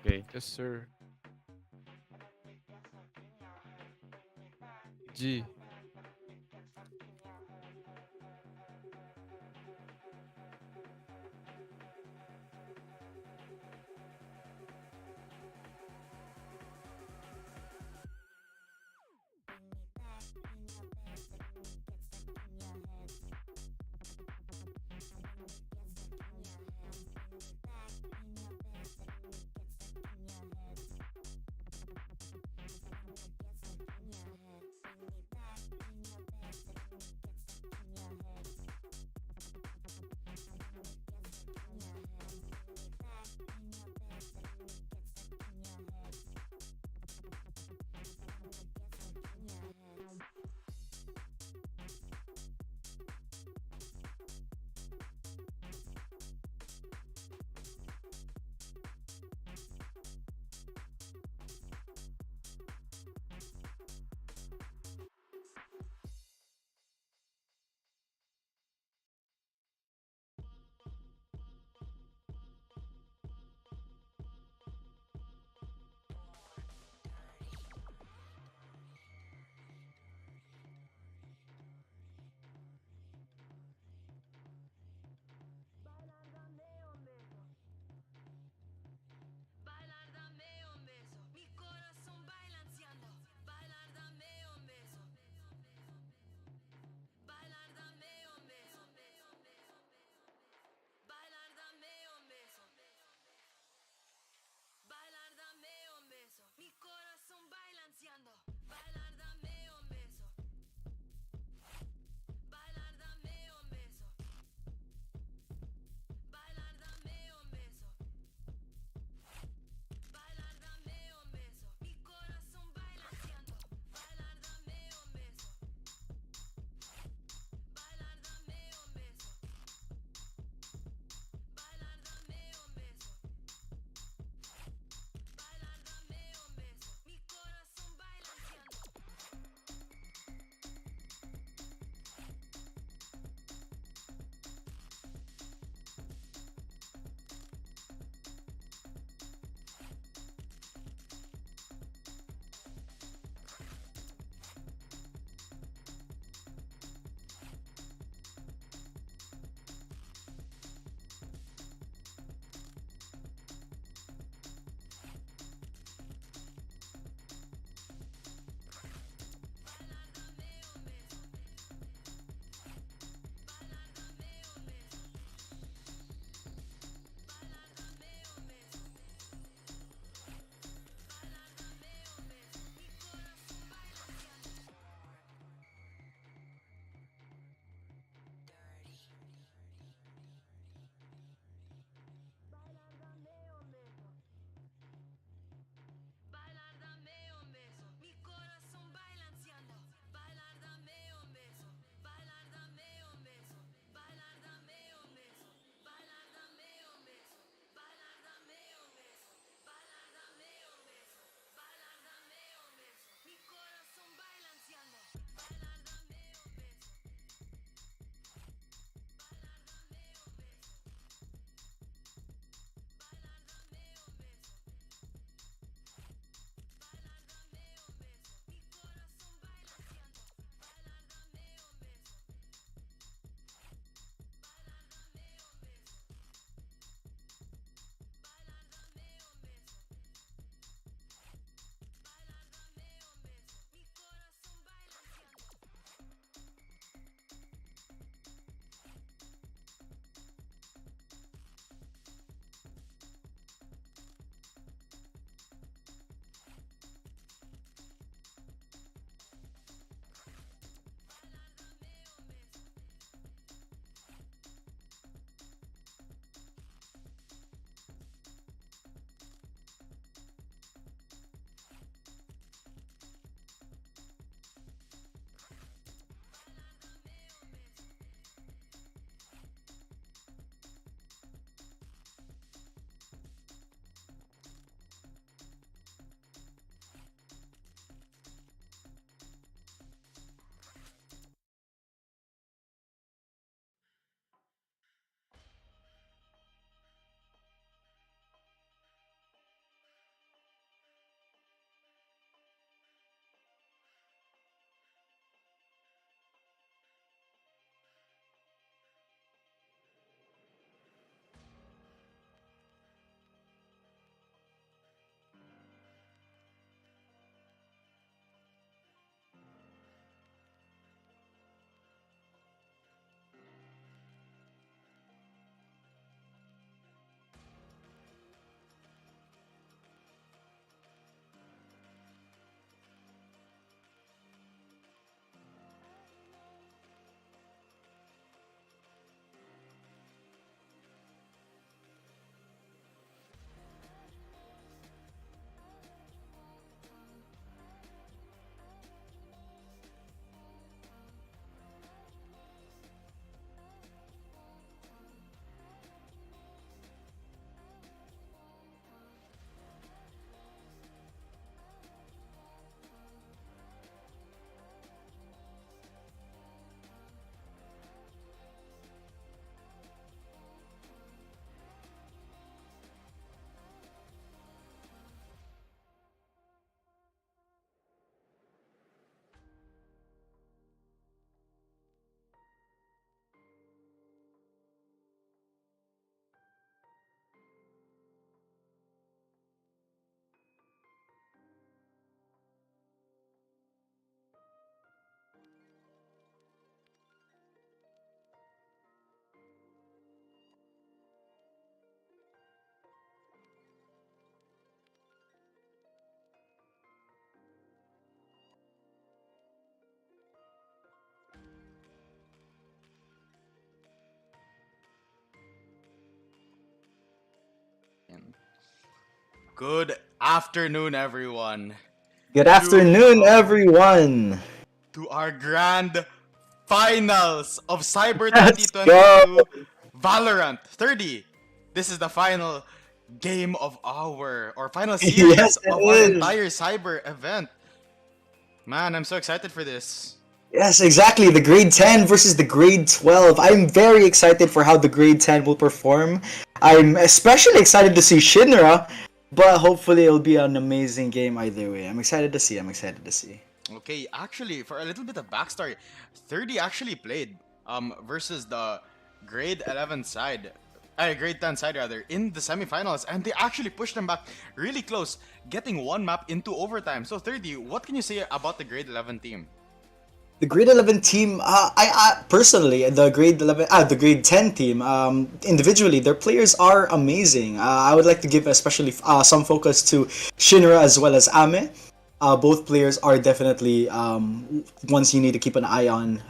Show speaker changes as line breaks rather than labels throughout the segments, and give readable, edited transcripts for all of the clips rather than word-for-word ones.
Okay.
Yes, sir. G.
Good afternoon, everyone.
Good
To
afternoon, everyone.
to our grand finals of Cyber
Let's go.
2022 Valorant 30. This is the final game of our or final series
Yes, it
of our
is.
entire Cyber event. Man, I'm so excited for this.
Yes, exactly. The grade 10 versus the grade 12. I'm very excited for how the grade 10 will perform. I'm especially excited to see Shinra, but hopefully it'll be an amazing game either way. I'm excited to see. I'm excited to see.
Okay, actually, for a little bit of backstory, 30 actually played versus the grade 11 side, grade 10 side rather, in the semifinals, and they actually pushed them back really close, getting one map into overtime. So 30, what can you say about the grade 11 team?
The grade 11 team, I personally, the grade 10 team, individually, their players are amazing. I would like to give especially some focus to Shinra as well as Ame. Both players are definitely ones you need to keep an eye on.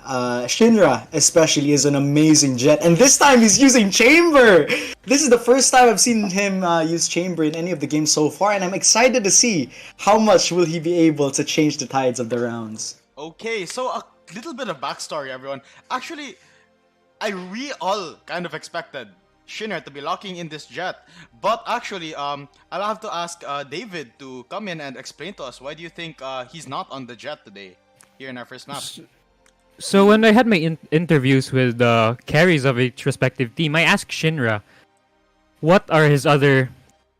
Shinra, especially, is an amazing jet, and this time he's using Chamber. This is the first time I've seen him use Chamber in any of the games so far, and I'm excited to see how much will he be able to change the tides of the rounds.
Okay, so a little bit of backstory, everyone. Actually, we all kind of expected Shinner to be locking in this jet, but actually, I'll have to ask David to come in and explain to us why do you think he's not on the jet today here in our first map.
So when I had my interviews with the carries of each respective team, I asked Shinra, what are his other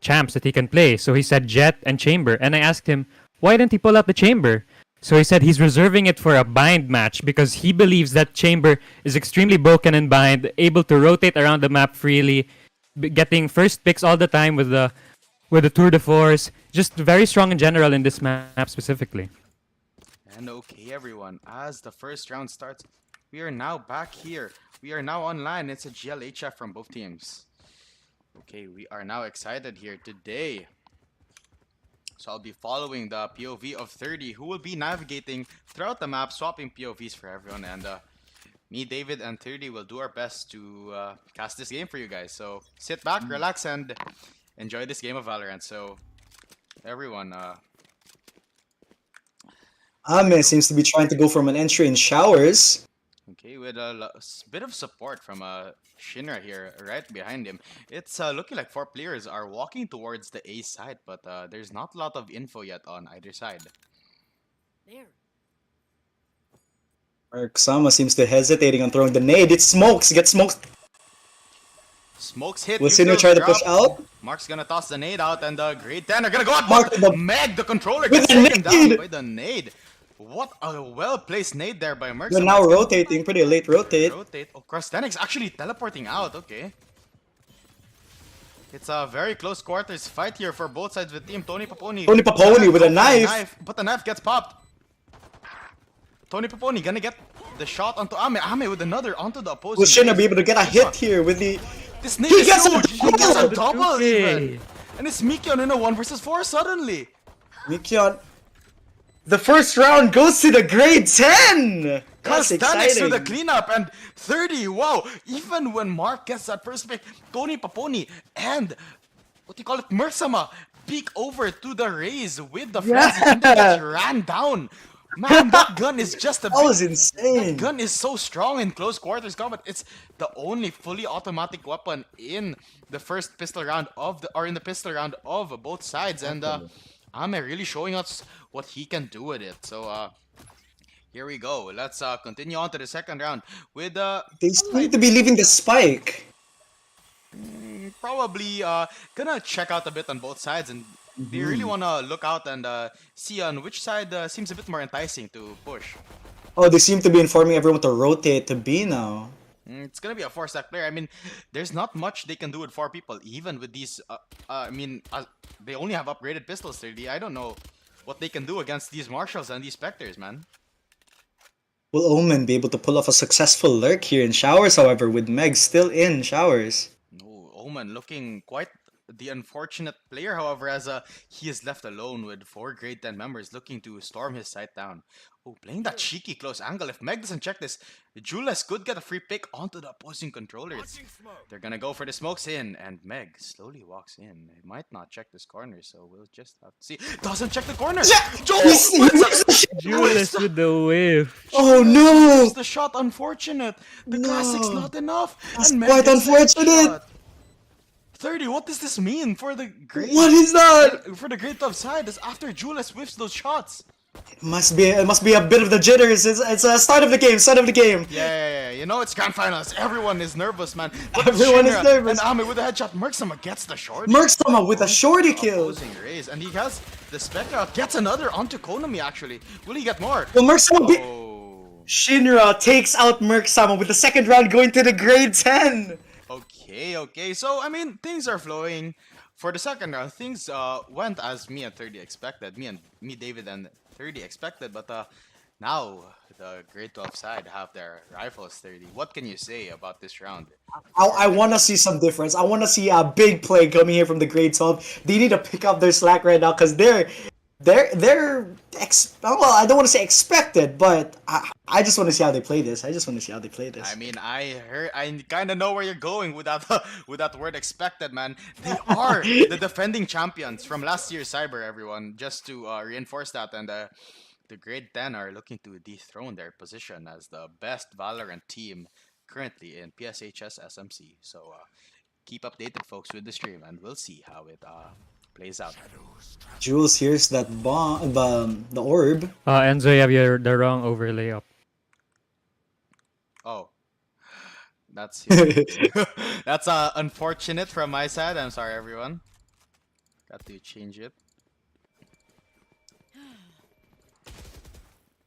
champs that he can play? So he said Jet and Chamber, and I asked him, why didn't he pull out the Chamber? So he said he's reserving it for a bind match because he believes that Chamber is extremely broken in bind, able to rotate around the map freely, getting first picks all the time with the tour de force, just very strong in general in this map specifically.
And okay, everyone, as the first round starts, we are now back here. We are now online. It's a GLHF from both teams. Okay, we are now excited here today. So I'll be following the POV of 30, who will be navigating throughout the map, swapping POVs for everyone. And me, David, and 30 will do our best to cast this game for you guys. So sit back, relax, and enjoy this game of Valorant. So everyone,
Ame seems to be trying to go from an entry in showers.
okay, with a bit of support from Shinra here, right behind him. It's looking like 4 players are walking towards the A side, but there's not a lot of info yet on either side.
There.
Sama seems to hesitating on throwing the nade. It smokes. Get smoked.
Smokes hit.
Will Sinner try to push out?
Mark's gonna toss the nade out, and the grade 10 are gonna go out.
Mark the-
Meg, the controller,
With
gets
the
taken down
nade!
by the nade. What a well-placed nade there by Merc.
They're now rotating. Pretty late rotate.
Rotate. Oh, Crostenix actually teleporting out. Okay. It's a very close quarters fight here for both sides of the team. Tony Paponi.
Tony Paponi with a knife.
But the knife gets popped. Tony Paponi gonna get the shot onto Ame. Ame with another onto the opposing.
Will Shinra be able to get a hit here with the...
This nade
He
is
gets a
huge. He gets a
double!
double even. And it's Mikyon in a 1 versus 4 suddenly.
Mikyon. The first round goes to the grade 10! That's
Castanix
exciting.
to the cleanup and 30. Wow. Even when Mark gets that first pick, Tony Paponi and what do you call it, Mersama peek over to the raise with the frenzy and then gets ran down. Man, that gun is just a
That was
big...
insane.
That gun is so strong in close quarters combat. It's the only fully automatic weapon in the first pistol round of the, or in the pistol round of both sides, and Ame really showing us what he can do with it. So here we go. Let's continue on to the second round with
They seem to be leaving the spike.
probably gonna check out a bit on both sides, and they really wanna look out and see on which side seems a bit more enticing to push.
Oh, they seem to be informing everyone to rotate to B now.
It's gonna be a 4-stack player. I mean, there's not much they can do with 4 people, even with these. I mean, they only have upgraded pistols 30. I don't know what they can do against these marshals and these specters, man.
Will Omen be able to pull off a successful lurk here in showers, however, with Meg still in showers?
No, Omen looking quite the unfortunate player, however, as he is left alone with 4 grade 10 members looking to storm his site down. Oh, playing that cheeky close angle. If Meg doesn't check this, Jules could get a free pick onto the opposing controllers. They're gonna go for the smokes in, and Meg slowly walks in. He might not check this corner, so we'll just have to see. Doesn't check the corner!
Yeah!
Jules!
Julius with the whiff.
Oh no!
Missed the shot, unfortunate. The
No.
classic's not enough.
That's
and Meg
quite
gets the
unfortunate.
headshot. 30, what does this mean for the grade?
What is that?
For the grade top side, is after Julius whiffs those shots.
It must be a bit of the jitters. It's a start of the game. Start of the game.
Yeah. You know, it's grand finals. Everyone is nervous, man. But
Everyone is
Shinra
nervous.
And Ame with a headshot. Merksama gets the short.
Merksama with a shorty kill.
Opposing raise. And he has the Spectre. Gets another onto Konami, actually. Will he get more?
Well, Merksama
Oh.
Shinra takes out Merksama with the second round going to the grade 10.
Okay. So, I mean, things are flowing. For the second round, things went as me and 30 expected. Me, David, and 30 expected. But now, the grade 12 side have their rifles, 30. What can you say about this round?
I want to see some difference. I want to see a big play coming here from the grade 12. They need to pick up their slack right now because well, I don't want to say expected, but I just want to see how they play this.
I mean, I kind of know where you're going with that word expected, man. They are the defending champions from last year's Sci-ber, everyone. Just to reinforce that, and the grade 10 are looking to dethrone their position as the best Valorant team currently in PSHS SMC. So keep updated, folks, with the stream, and we'll see how it plays out.
Jules here's that bomb, the orb.
Enzo, you have the wrong overlay up.
Oh, that's that's unfortunate from my side. I'm sorry, everyone. Got to change it.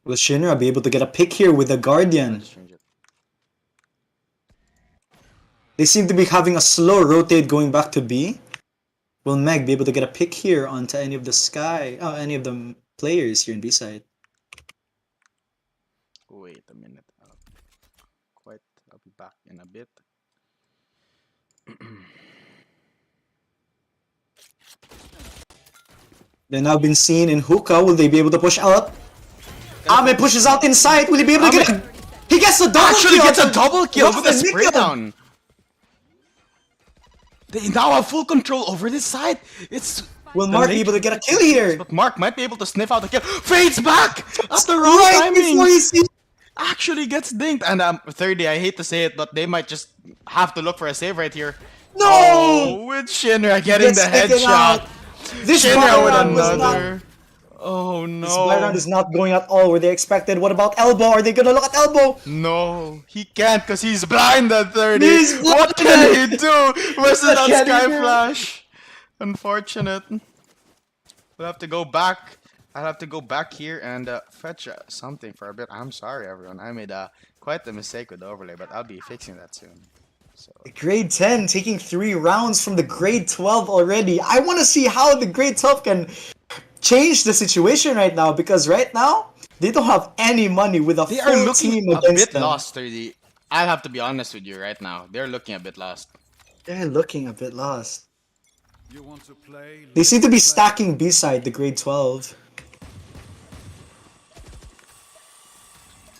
Will Shinra be able to get a pick here with the Guardian?
Just change it.
They seem to be having a slow rotate going back to B. Will Meg be able to get a pick here onto any of the players here in B side?
Wait a minute. I'll be back in a bit.
They're now been seen in hookah. Will they be able to push out? Ame pushes out inside. Will he be able to get a... He gets a double
Actually
kill!
gets a double kill with a
Nick
spray
him.
down. They now have full control over this side. It's
Will
the
Mark be
late-
able to get a kill here?
But Mark might be able to sniff out the kill. Fades back at the wrong
Right
timing.
before he sees...
Actually gets dinked. And 30, I hate to say it, but they might just have to look for a save right here.
No!
Oh, with Shinra getting
Gets
the
taken
headshot.
out. This
Shinra with
round was not...
another. Oh
This round
no.
is not going at all where they expected. What about Elbow? Are they gonna look at Elbow?
No, he can't because he's blinded, 30.
He's
What can he do versus
What
that
can he
Sky
do?
Flash? Unfortunate. We'll have to go back. I'll have to go back here and fetch something for a bit. I'm sorry, everyone. I made quite a mistake with the overlay, but I'll be fixing that soon. So
The grade 10 taking 3 rounds from the grade 12 already. I want to see how the grade 12 can change the situation right now, because right now they don't have any money with a
they
full
are looking
team
a
against
bit
them.
lost, 30. I'll have to be honest with you right now. They're looking a bit lost.
They're looking a bit lost.
You want to play?
They seem to be stacking B side, the grade 12.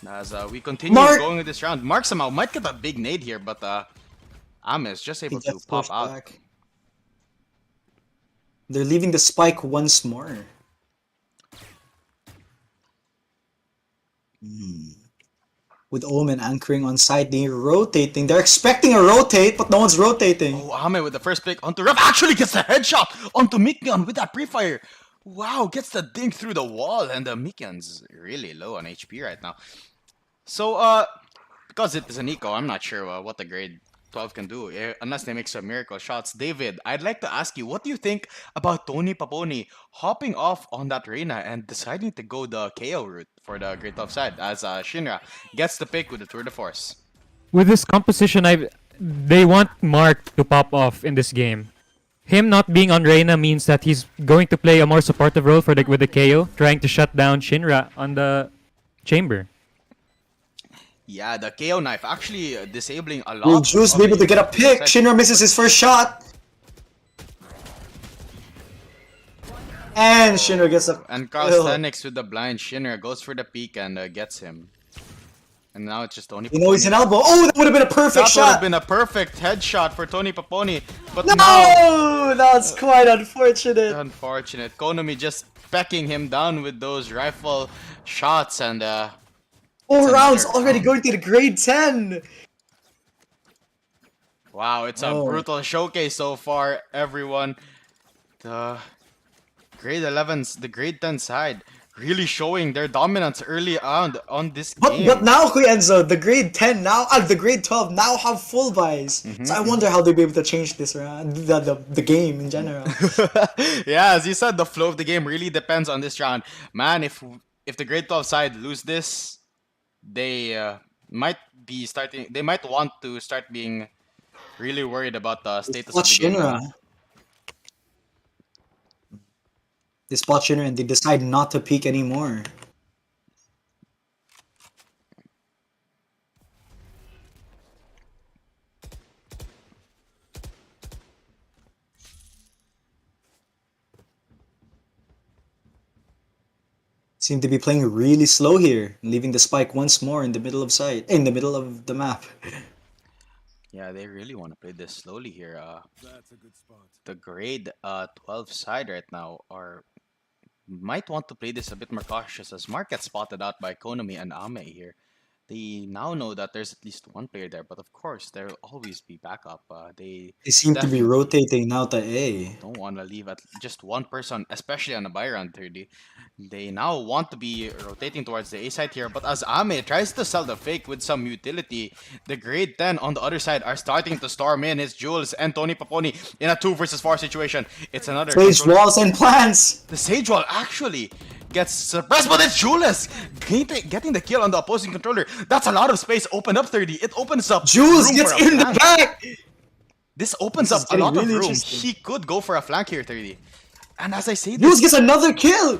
As we continue
Mark-
going with this round, Mark somehow might get a big nade here, but Ame is just
He
able to
gets
pop
pushed
out.
back. They're leaving the spike once more. With Omen anchoring on side, they're rotating. They're expecting a rotate, but no one's rotating.
Oh, Ame with the first pick onto Ref actually gets the headshot onto Mikyon with that pre-fire. Wow, gets the dink through the wall, and Mikyon's really low on HP right now. So, because it is an eco, I'm not sure what the grade 12 can do, unless they make some miracle shots. David, I'd like to ask you, what do you think about Tony Paponi hopping off on that Reyna and deciding to go the KO route for the grade 12 side, as Shinra gets the pick with the Tour de Force?
With this composition, they want Mark to pop off in this game. Him not being on Reyna means that he's going to play a more supportive role with the KO, trying to shut down Shinra on the chamber.
Yeah, the KO knife actually disabling a lot.
Will Juice
of
be able
the
to get a pick?
side.
Shinra misses his first shot. And Shinra gets a
And
kill.
Calisthenics with the blind. Shinra goes for the peek and gets him. And now it's just Tony
You know he's an
Paponi.
elbow. Oh, that would have been a perfect
That would
shot.
have been a perfect headshot for Tony Paponi. But
No,
now,
that's quite unfortunate.
unfortunate. Konami just pecking him down with those rifle shots and
4
it's
rounds
another
already
round.
going to the grade 10.
wow, it's a
Oh.
brutal showcase so far, everyone. The grade 11s, the grade 10 side, really showing their dominance early on this game.
But now, Kuya Enzo, the grade 10 now, the grade 12 now have full buys. So I wonder how they'll be able to change this round, the game in general.
Yeah, as you said, the flow of the game really depends on this round. Man, if the grade 12 side lose this, they might be starting. They might want to start being really worried about the status of
Spot
the game.
Shinra. They spot Shinra and they decide not to peek anymore. Seem to be playing really slow here, leaving the spike once more in the middle of in the middle of the map.
Yeah, they really want to play this slowly here.
That's a good spot.
The grade 12 side right now might want to play this a bit more cautious as Mark gets spotted out by Konami and Ame here. They now know that there's at least one player there, but of course there will always be backup. They
They seem to be
definitely
rotating now to A.
don't want to leave at just one person, especially on a buy round 30. They now want to be rotating towards the A side here, but as Ame tries to sell the fake with some utility, the grade 10 on the other side are starting to storm in. It's Jules and Tony Paponi in a 2 versus 4 situation. It's another
Sage walls and plants!
the Sage Wall actually gets suppressed, but it's Jules getting the kill on the opposing controller. That's a lot of space opened up 30. It opens up
Jules
room
gets
for a
in the
flank.
back!
This opens
This is
up a lot
getting
of
really
room.
interesting.
He could go for a flank here, 30. And as I say
Jules
this,
gets another kill!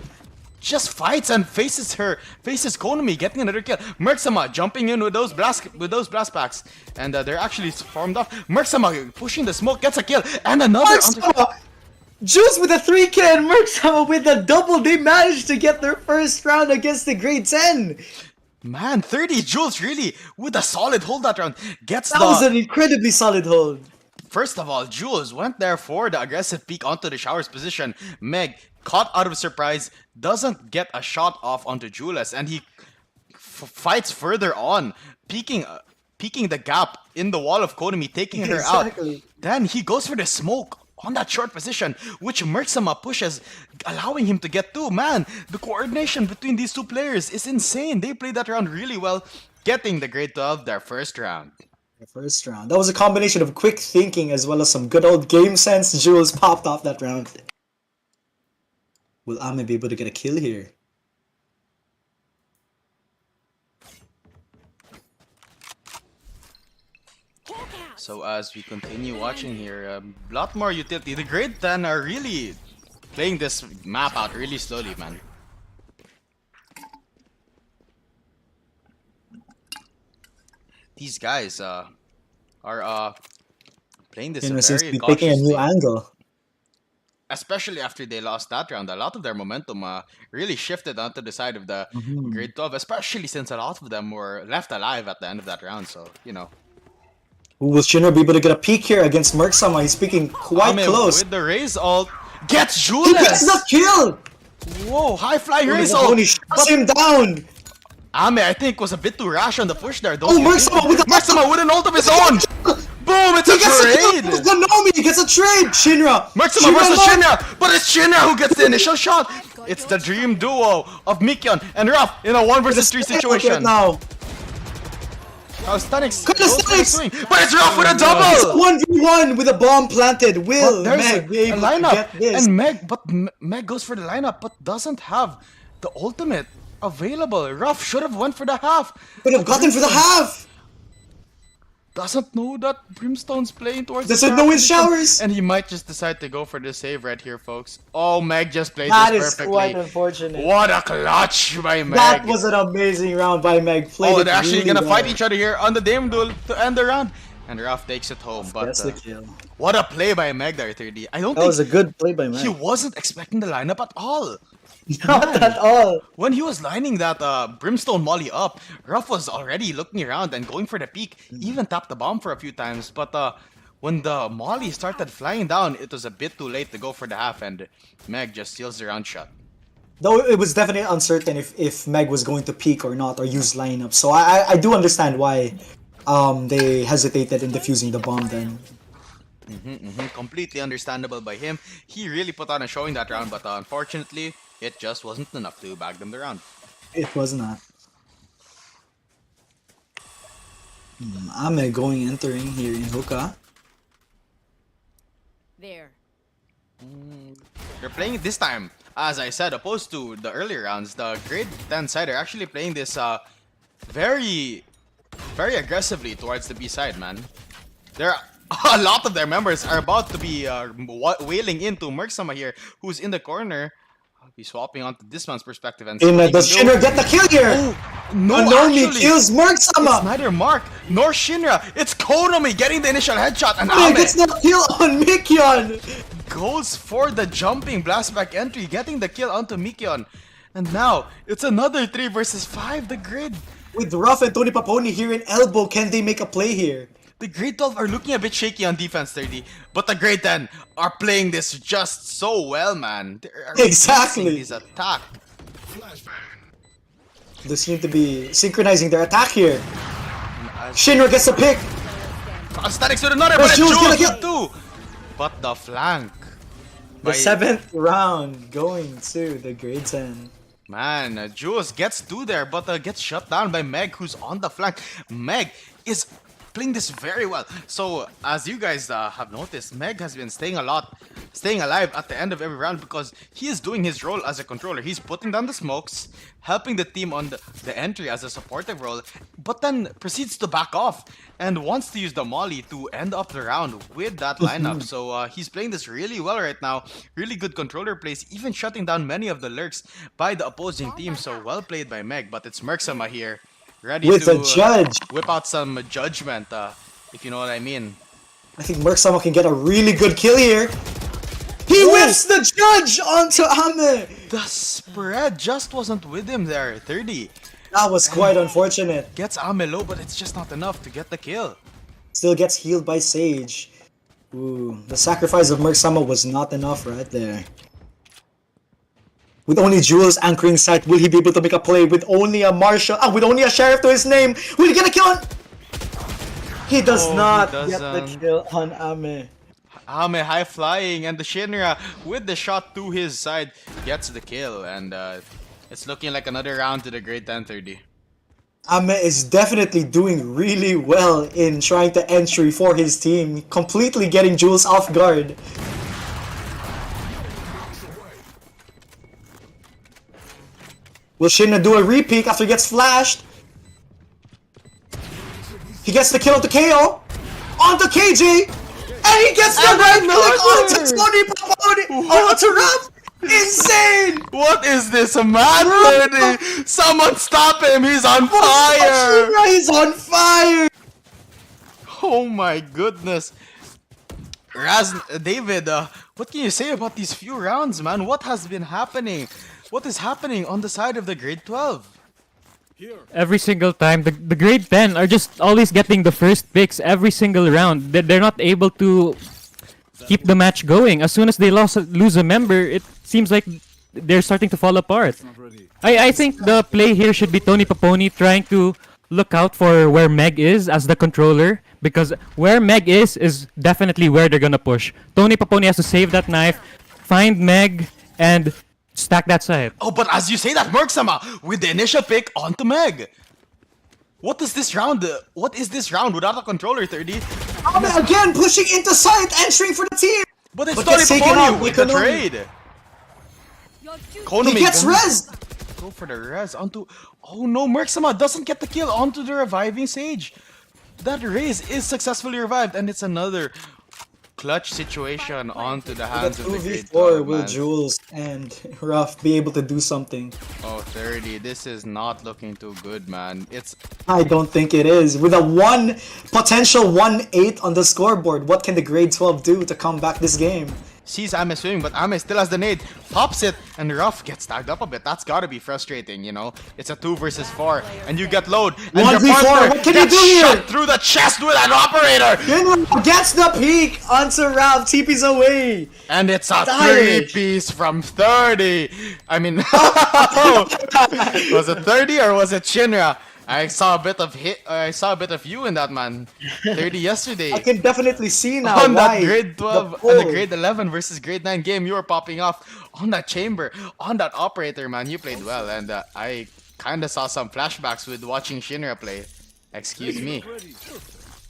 just fights and faces Konami, getting another kill. Merksama jumping in with those blast packs, and they're actually formed up. Merksama pushing the smoke, gets a kill, and another.
Merksama! Jules with a 3K and Merksama with a double. They managed to get their first round against the grade 10.
Man, 30 Jules really with a solid hold that round. Gets
That
the
was an incredibly solid hold.
First of all, Jules went there for the aggressive peek onto the shower's position. Meg, caught out of surprise, doesn't get a shot off onto Jules, and he fights further on, peeking the gap in the wall of Konami, taking her
Exactly.
out. Then he goes for the smoke on that short position, which Merksama pushes, allowing him to get two. Man, the coordination between these two players is insane. They played that round really well, getting the grade 12 their first round.
The first round. That was a combination of quick thinking as well as some good old game sense. Jules popped off that round. Will Ame be able to get a kill here?
So as we continue watching here, a lot more utility. The grade 10 are really playing this map out really slowly, man. These guys are playing this
Seems
very
to be taking a new
cautiously.
angle.
Especially after they lost that round, a lot of their momentum really shifted onto the side of the grade 12, especially since a lot of them were left alive at the end of that round. So, you know.
Will Shinra be able to get a peek here against Merksama? He's speaking quite
Ame
close.
with the raise ult, gets
He gets
Jules!
the kill!
Whoa, high flying
Tony
raise ult!
Mahoney shuts him down!
Ame, I think, was a bit too rash on the push there.
Oh, Merksama with a
Merksama with an ult of his own! Boom, it's
He
a
gets a kill!
trade!
Konami gets a trade! Shinra!
Merksama versus
lost.
Shinra! But it's Shinra who gets the initial shot! It's the dream duo of Mikyon and Ruff in a 1 versus 3 situation.
Now.
Calisthenics
Calisthenics!
goes for the swing, but it's Ruff with a
It's
double!
1v1 with a bomb planted. Will
There's
Meg be
a
able to
lineup,
get this?
and Meg goes for the lineup, but doesn't have the ultimate available. Ruff should have went for the half.
Could have gotten for the half!
Doesn't know that Brimstone's playing towards
Doesn't
the
know
trap
his
position,
showers.
and he might just decide to go for the save right here, folks. Oh, Meg just played
That
this
is
perfectly.
quite unfortunate.
What a clutch by Meg.
That was an amazing round by Meg. Played
Oh,
it
they're actually
really
gonna
well.
fight each other here on the Dame duel to end the round. And Ralph takes it home. But
That's the kill.
what a play by Meg there, 30. I don't
That was a
think
good play by
he
Meg.
wasn't expecting the lineup at all.
Not at all.
When he was lining that Brimstone Molly up, Ruff was already looking around and going for the peak, even tapped the bomb for a few times. But when the Molly started flying down, it was a bit too late to go for the half, and Meg just steals the round shot.
Though it was definitely uncertain if Meg was going to peek or not or use lineup. So I do understand why they hesitated in defusing the bomb then.
Completely understandable by him. He really put on a showing that round, but unfortunately, it just wasn't enough to bag them the round.
It was not. Ame entering here in hookah.
There.
They're playing it this time, as I said, opposed to the earlier rounds. The grade 10 side are actually playing this very aggressively towards the B side, man. There a lot of their members are about to be wailing into Merksama here, who's in the corner. I'll be swapping onto this man's perspective and
Does Shinra get the kill here?
no,
Konomi
actually,
kills Merksama!
it's neither Mark nor Shinra. It's Konomi getting the initial headshot, and
Ame
Ame
gets the kill on Mikyon!
goes for the jumping blastback entry, getting the kill onto Mikyon. And now, it's another 3 versus 5. The grid.
With Ruff and Tony Paponi here in elbow, can they make a play here?
The grade 12 are looking a bit shaky on defense, 30. But the grade 10 are playing this just so well, man. They're
Exactly.
releasing his attack.
They seem to be synchronizing their attack here. Shinra gets the pick!
Statics with another,
But
but
Jules gonna
Jules
get-
with 2. But the flank.
The
by-
7th round going to the grade 10.
Man, Jules gets 2 there, but gets shut down by Meg, who's on the flank. Meg is playing this very well. So, as you guys have noticed, Meg has been staying alive at the end of every round because he is doing his role as a controller. He's putting down the smokes, helping the team on the entry as a supportive role, but then proceeds to back off and wants to use the molly to end up the round with that lineup. So he's playing this really well right now. Really good controller plays, even shutting down many of the lurks by the opposing team. So well played by Meg, but it's Merksama here, ready
With
to
a judge.
whip out some judgment, if you know what I mean.
I think Merksama can get a really good kill here. He whips the judge onto Ame!
The spread just wasn't with him there. 30
That was quite unfortunate.
gets Ame low, but it's just not enough to get the kill.
Still gets healed by Sage. Ooh, the sacrifice of Merksama was not enough right there. With only Jules anchoring site, will he be able to make a play? With only a Marshal, with only a Sheriff to his name, will he get a kill on? He does
Oh, he
not get the
doesn't.
kill on Ame.
Ame high flying, and the Shinra with the shot to his side gets the kill, and it's looking like another round to the grade 10-30.
Ame is definitely doing really well in trying to entry for his team, completely getting Jules off guard. Will Shinra do a repeat after he gets flashed? He gets the kill onto KO, onto KJ, and he gets the
And
right click
another!
onto Tony Paponi, onto Ruff. Insane!
What is this, man? 30! Someone stop him! He's on fire!
Shinra is on fire!
Oh my goodness. David, what can you say about these few rounds, man? What has been happening? What is happening on the side of the grade 12?
Every single time, the grade 10 are just always getting the first picks every single round. They're not able to keep the match going. As soon as they lose a member, it seems like they're starting to fall apart. I think the play here should be Tony Paponi trying to look out for where Meg is as the controller, because where Meg is definitely where they're gonna push. Tony Paponi has to save that knife, find Meg, and stack that side.
Oh, but as you say that, Merksama with the initial pick onto Meg. What is this round? What is this round without a controller, 30?
Ame again pushing into site, entering for the team!
But it's
But
Tony
gets taken out
Paponi
by
with the
Konomi.
trade.
Your duty.
Konomi
He gets
gonna
res!
Go for the res onto. Oh no, Merksama doesn't get the kill onto the reviving Sage. That raise is successfully revived, and it's another clutch situation onto the
The
hands of the great
2v4
dog,
will
man.
Jules and Ruff be able to do something?
Oh, 30. This is not looking too good, man. It's
I don't think it is. With a potential 1-8 on the scoreboard, what can the grade 12 do to come back this game?
sees Ame swing, but Ame still has the nade. Pops it, and Ruff gets tagged up a bit. That's gotta be frustrating, you know? It's a 2 versus 4, and you get load. And your
1v4,
partner
what can you
gets
do here?
shot through the chest with an operator!
Shinra gets the peak onto Rav, TP's away.
And it's a
Tired.
3-piece from 30! I mean, was it 30 or was it Shinra? I saw a bit of you in that, man. 30 yesterday.
I can definitely see now
On
why
that grade 12
the
and the
pull.
grade 11 versus grade 9 game, you were popping off on that chamber, on that operator, man. You played well, and I kind of saw some flashbacks with watching Shinra play. Excuse me.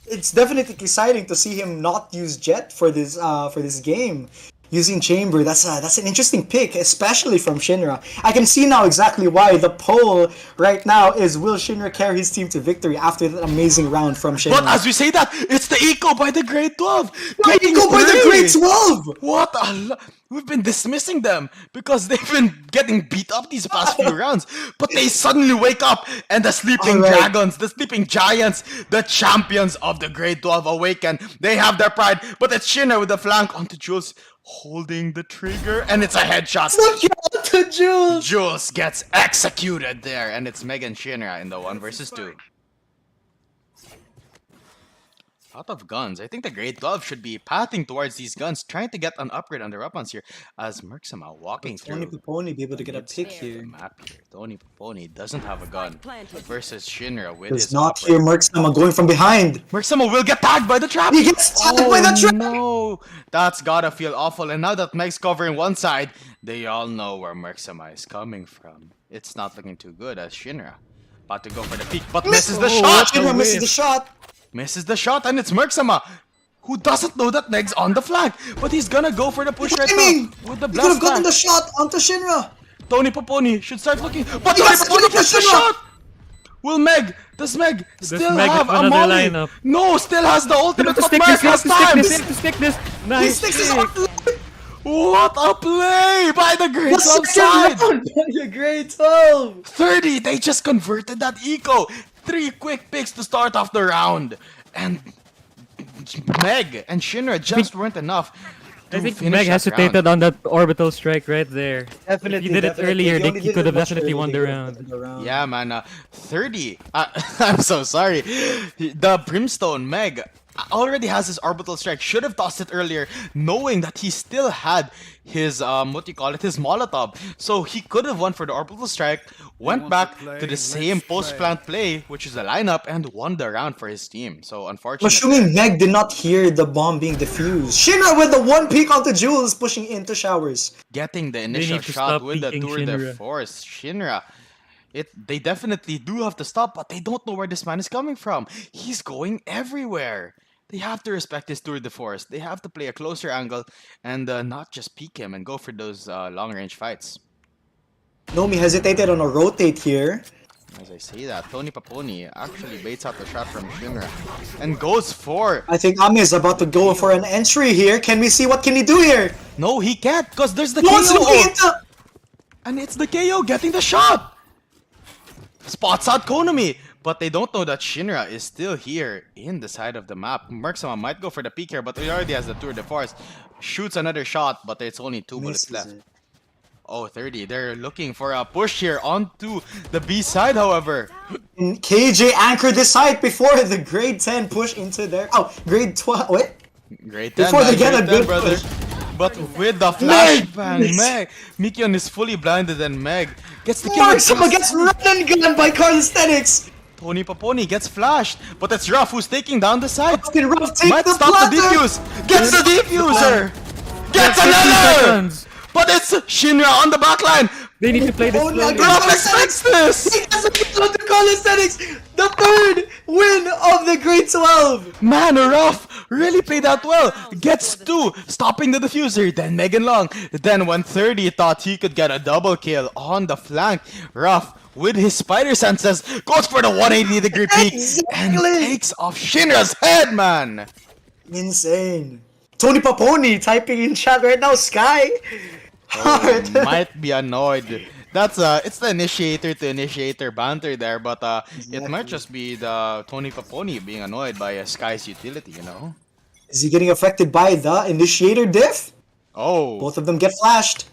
It's definitely exciting to see him not use Jet for this game. Using Chamber, that's an interesting pick, especially from Shinra. I can see now exactly why the poll right now is, will Shinra carry his team to victory after that amazing round from Shinra?
But as we say that, it's the eco by the grade 12.
Why did you go by the
three.
grade 12?
What we've been dismissing them because they've been getting beat up these past few rounds. But they suddenly wake up and the sleeping
Alright.
dragons, the sleeping giants, the champions of the grade 12 awaken. They have their pride, but it's Shinra with the flank onto Jules holding the trigger, and it's a headshot.
Look out to Jules!
Jules gets executed there, and it's Megan Shinra in the 1 versus 2. Out of guns. I think the grade 12 should be pathing towards these guns, trying to get an upgrade on their weapons here, as Merksama walking
Tony
through
Puponi be able to get a
the
pick here.
map here. Tony Poponi doesn't have a gun versus Shinra with
Does
his
not
operator.
hear Merksama going from behind.
Merksama will get tagged by the trap!
He gets tagged by the trap!
No! That's gotta feel awful, and now that Meg's covering one side, they all know where Merksama is coming from. It's not looking too good as Shinra. About to go for the peek, but misses the shot!
Shinra misses the shot.
Misses the shot, and it's Merksama, who doesn't know that Meg's on the flank, but he's gonna go for the push right
Timing!
now with the
He could have
blast
gotten
flank.
the shot onto Shinra.
Tony Poponi should start looking, but
He
Tony
gets
Poponi
the
gets the
Shinra!
shot! Does Meg still
Meg
have
have
a
another
molly?
lineup?
No, still has the ultimate, but
Stick
Meg
this,
has time!
stick this.
He
Nice
sticks his
pick.
arm.
What a play by the grade 12
Second
side!
round by the grade 12.
30, they just converted that eco. 3 quick picks to start off the round. And Meg and Shinra just weren't enough.
I think
finish
Meg
that
hesitated
round.
on that orbital strike right there.
Definitely.
If he did it
definitely.
earlier,
He only
he
did
could
it
have
much
definitely
earlier.
won
They
the
would have
round.
won the round.
Yeah, man. 30. I'm so sorry. The Brimstone Meg already has his orbital strike. Should have tossed it earlier, knowing that he still had his his Molotov. So he could have won for the orbital strike. Went
want
back
to play?
to the
Let's
same
play.
post-plant play, which is the lineup, and won the round for his team. So
I'm
unfortunately.
assuming Meg did not hear the bomb being defused. Shinra with the one peek onto Jules, pushing into showers.
Getting the initial
need to
shot
stop
with the
peeking
tour de
Shinra.
force. Shinra, they definitely do have to stop, but they don't know where this man is coming from. He's going everywhere. They have to respect his tour de force. They have to play a closer angle and not just peek him and go for those long range fights.
Nomi hesitated on a rotate here.
As I say that, Tony Paponi actually baits out the shot from Shinra and goes for.
I think Ami is about to go for an entry here. Can we see what can he do here?
No, he can't because there's the
No one's
KO.
looking
ult.
into.
And it's the KO getting the shot! Spots out Konami! But they don't know that Shinra is still here in the side of the map. Merksama might go for the peek here, but he already has the Tour de Force. Shoots another shot, but it's only 2 bullets
Misses
left.
it.
Oh, 30. They're looking for a push here onto the B side, however.
And KJ anchored this site before the grade 10 push into their. Oh, grade 12. Wait.
Great 10,
Before they
man,
get
great
a
10,
good
brother.
push.
But with the
Meg!
flashbang, Meg. Mikion is fully blinded and Meg gets the kill. with
Merksama gets run and gun by Calisthenics.
Tony Paponi gets flashed, but it's Ruff who's taking down the side.
Can Ruff take
Might
the
stop the
planter?
defuse. Gets the defuser. Gets
15
another.
seconds.
But it's Shinra on the backline.
They need to play this
Oh, no,
slowly.
God.
Ruff expects this.
He gets a kill to Calisthenics. The third win of the grade 12.
Man, Ruff really played that well. Gets 2, stopping the diffuser. Then Megan Long. Then when 30 thought he could get a double kill on the flank, Ruff, with his spider senses, goes for the 180-degree peek and
Exactly.
takes off Shinra's head, man.
Insane. Tony Paponi typing in chat right now. Sky. Heart.
Might be annoyed. That's it's the initiator to initiator banter there, but it might just be the Tony Paponi being annoyed by a Sky's utility, you know?
Is he getting affected by the initiator diff?
Oh,
Both of them get flashed.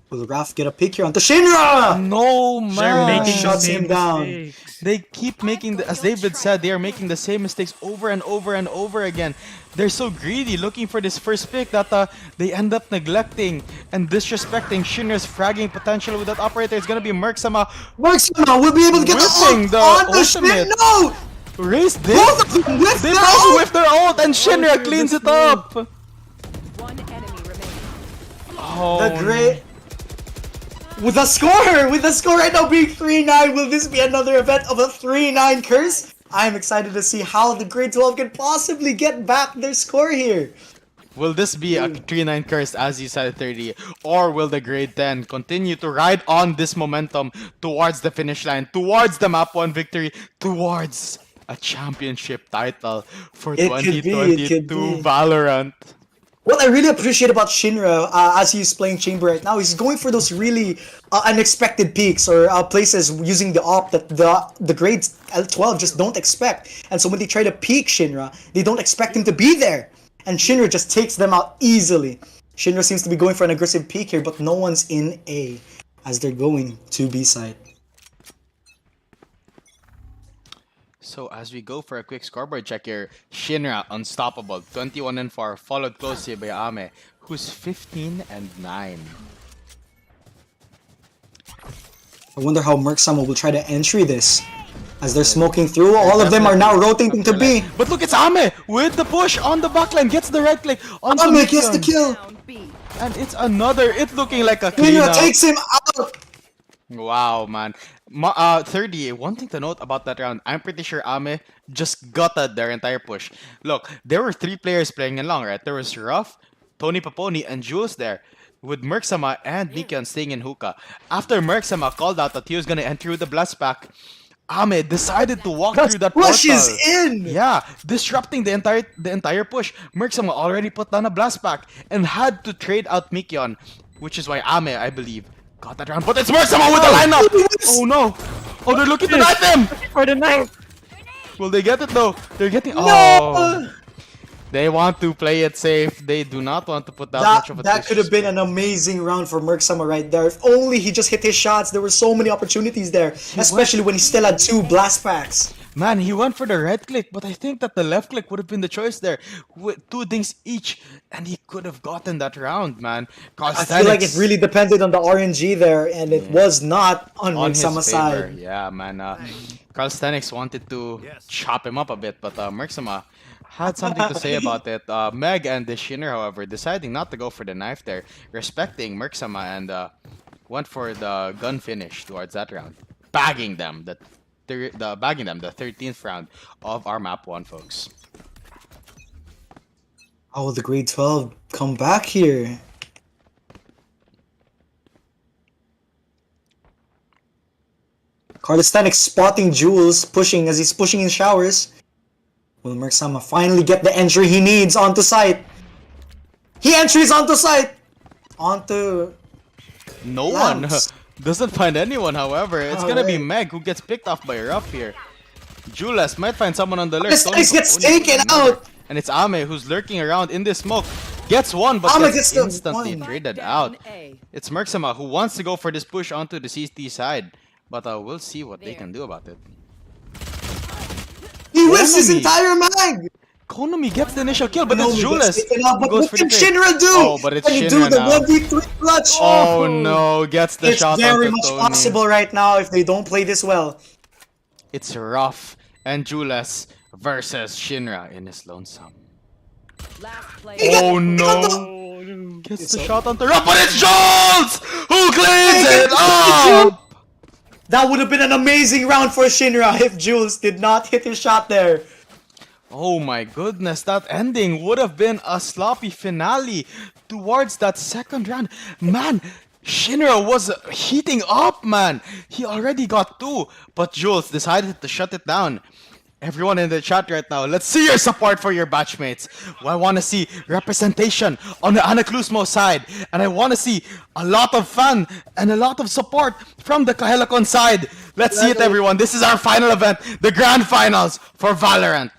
Will Raph get a pick here onto Shinra?
no,
They're
man!
making the
Shuts
same
him down.
mistakes.
They keep making, as David said, they are making the same mistakes over and over and over again. They're so greedy looking for this first pick that they end up neglecting and disrespecting Shinra's fragging potential with that operator. It's gonna be Merksama
Merksama will be able to get
whipping
the
the
ult onto
ultimate.
Shinra. No!
raised this.
Both of them with
They
the
both
ult!
with their ult and Shinra cleans it up.
One enemy remaining.
Oh,
The great... With the score right now being 3-9, will this be another event of a 3-9 curse? I'm excited to see how the grade 12 can possibly get back their score here.
will this be a 3-9 curse as you said 30, or will the grade 10 continue to ride on this momentum towards the finish line, towards the map 1 victory, towards a championship title for
It could be,
2022 Valorant?
What I really appreciate about Shinra, as he's playing Chamber right now, he's going for those really unexpected peaks or places using the op that the grades 12 just don't expect. And so when they try to peak Shinra, they don't expect him to be there. And Shinra just takes them out easily. Shinra seems to be going for an aggressive peak here, but no one's in A as they're going to B side.
So as we go for a quick scoreboard check here, Shinra unstoppable, 21-4, followed closely by Ame, who's 15-9.
I wonder how Merksama will try to entry this. As they're smoking through, all of them are now rotating to B.
But look, it's Ame with the push on the backline, gets the right click onto
Ame gets the
Mikion.
kill.
Down B.
And it's another, it looking like a clean
Shinra
out.
takes him out.
Wow, man. 30, one thing to note about that round, I'm pretty sure Ame just gutted their entire push. Look, there were 3 players playing along, right? There was Ruff, Tony Paponi, and Jules there, with Merksama and Nikion staying in hookah. After Merksama called out that he was gonna enter with the blast pack, Ame decided to walk through that
Push
portal.
is in.
Yeah, disrupting the entire push. Merksama already put down a blast pack and had to trade out Mikion, which is why Ame, I believe, got that round. But it's Merksama with the lineup! Oh no! Oh, they're looking to knife him!
For the knife.
Will they get it though? They're getting.
No!
Oh! They want to play it safe. They do not want to put that much of a
That could have been an amazing round for Merksama right there. If only he just hit his shots. There were so many opportunities there, especially when he still had 2 blast packs.
Man, he went for the right click, but I think that the left click would have been the choice there. With 2 things each, and he could have gotten that round, man.
I feel like it really depended on the RNG there, and it was not on
on his
Merksama's
favor.
side.
Yeah, man. Carl Stenix wanted to chop him up a bit, but Merksama had something to say about it. Meg and the Shinner, however, deciding not to go for the knife there, respecting Merksama, and went for the gun finish towards that round, bagging them the 13th round of our map 1, folks.
How will the grade 12 come back here? Carlistanic spotting Jules pushing as he's pushing in showers. Will Merksama finally get the entry he needs onto site? He entries onto site! Onto...
No one
Lance.
doesn't find anyone, however. It's gonna be
Alright.
Meg who gets picked off by Ruff here. Jules might find someone on the lurk.
Carlistanic gets
Tony
taken
another.
out!
And it's Ame who's lurking around in this smoke. Gets one, but
Ame
gets
gets the
instantly
one.
traded
Down
out.
A.
It's Merksama who wants to go for this push onto the CT side. But we'll see what they can do about it.
He whiffs his
Konami.
entire mag!
Konami gets the initial kill, but
No,
it's
he
Jules.
gets taken out,
who
but
goes
what
for
can
the trade.
Shinra do?
Oh, but it's
Can he do
Shinra
the
now.
1v3 clutch?
Oh no, gets the
It's
shot
very
onto
much
Tony.
possible right now if they don't play this well.
It's Ruff and Jules versus Shinra in his lonesome.
Last player.
Oh no! Gets the shot onto Ruff, but it's Jules who cleans it up!
That would have been an amazing round for Shinra if Jules did not hit his shot there.
Oh my goodness, that ending would have been a sloppy finale towards that second round. Man, Shinra was heating up, man. He already got 2, but Jules decided to shut it down. Everyone in the chat right now, let's see your support for your batchmates. I want to see representation on the Anaklusmo side. And I want to see a lot of fun and a lot of support from the Khlk side. Let's see it, everyone. This is our final event, the grand finals for Valorant.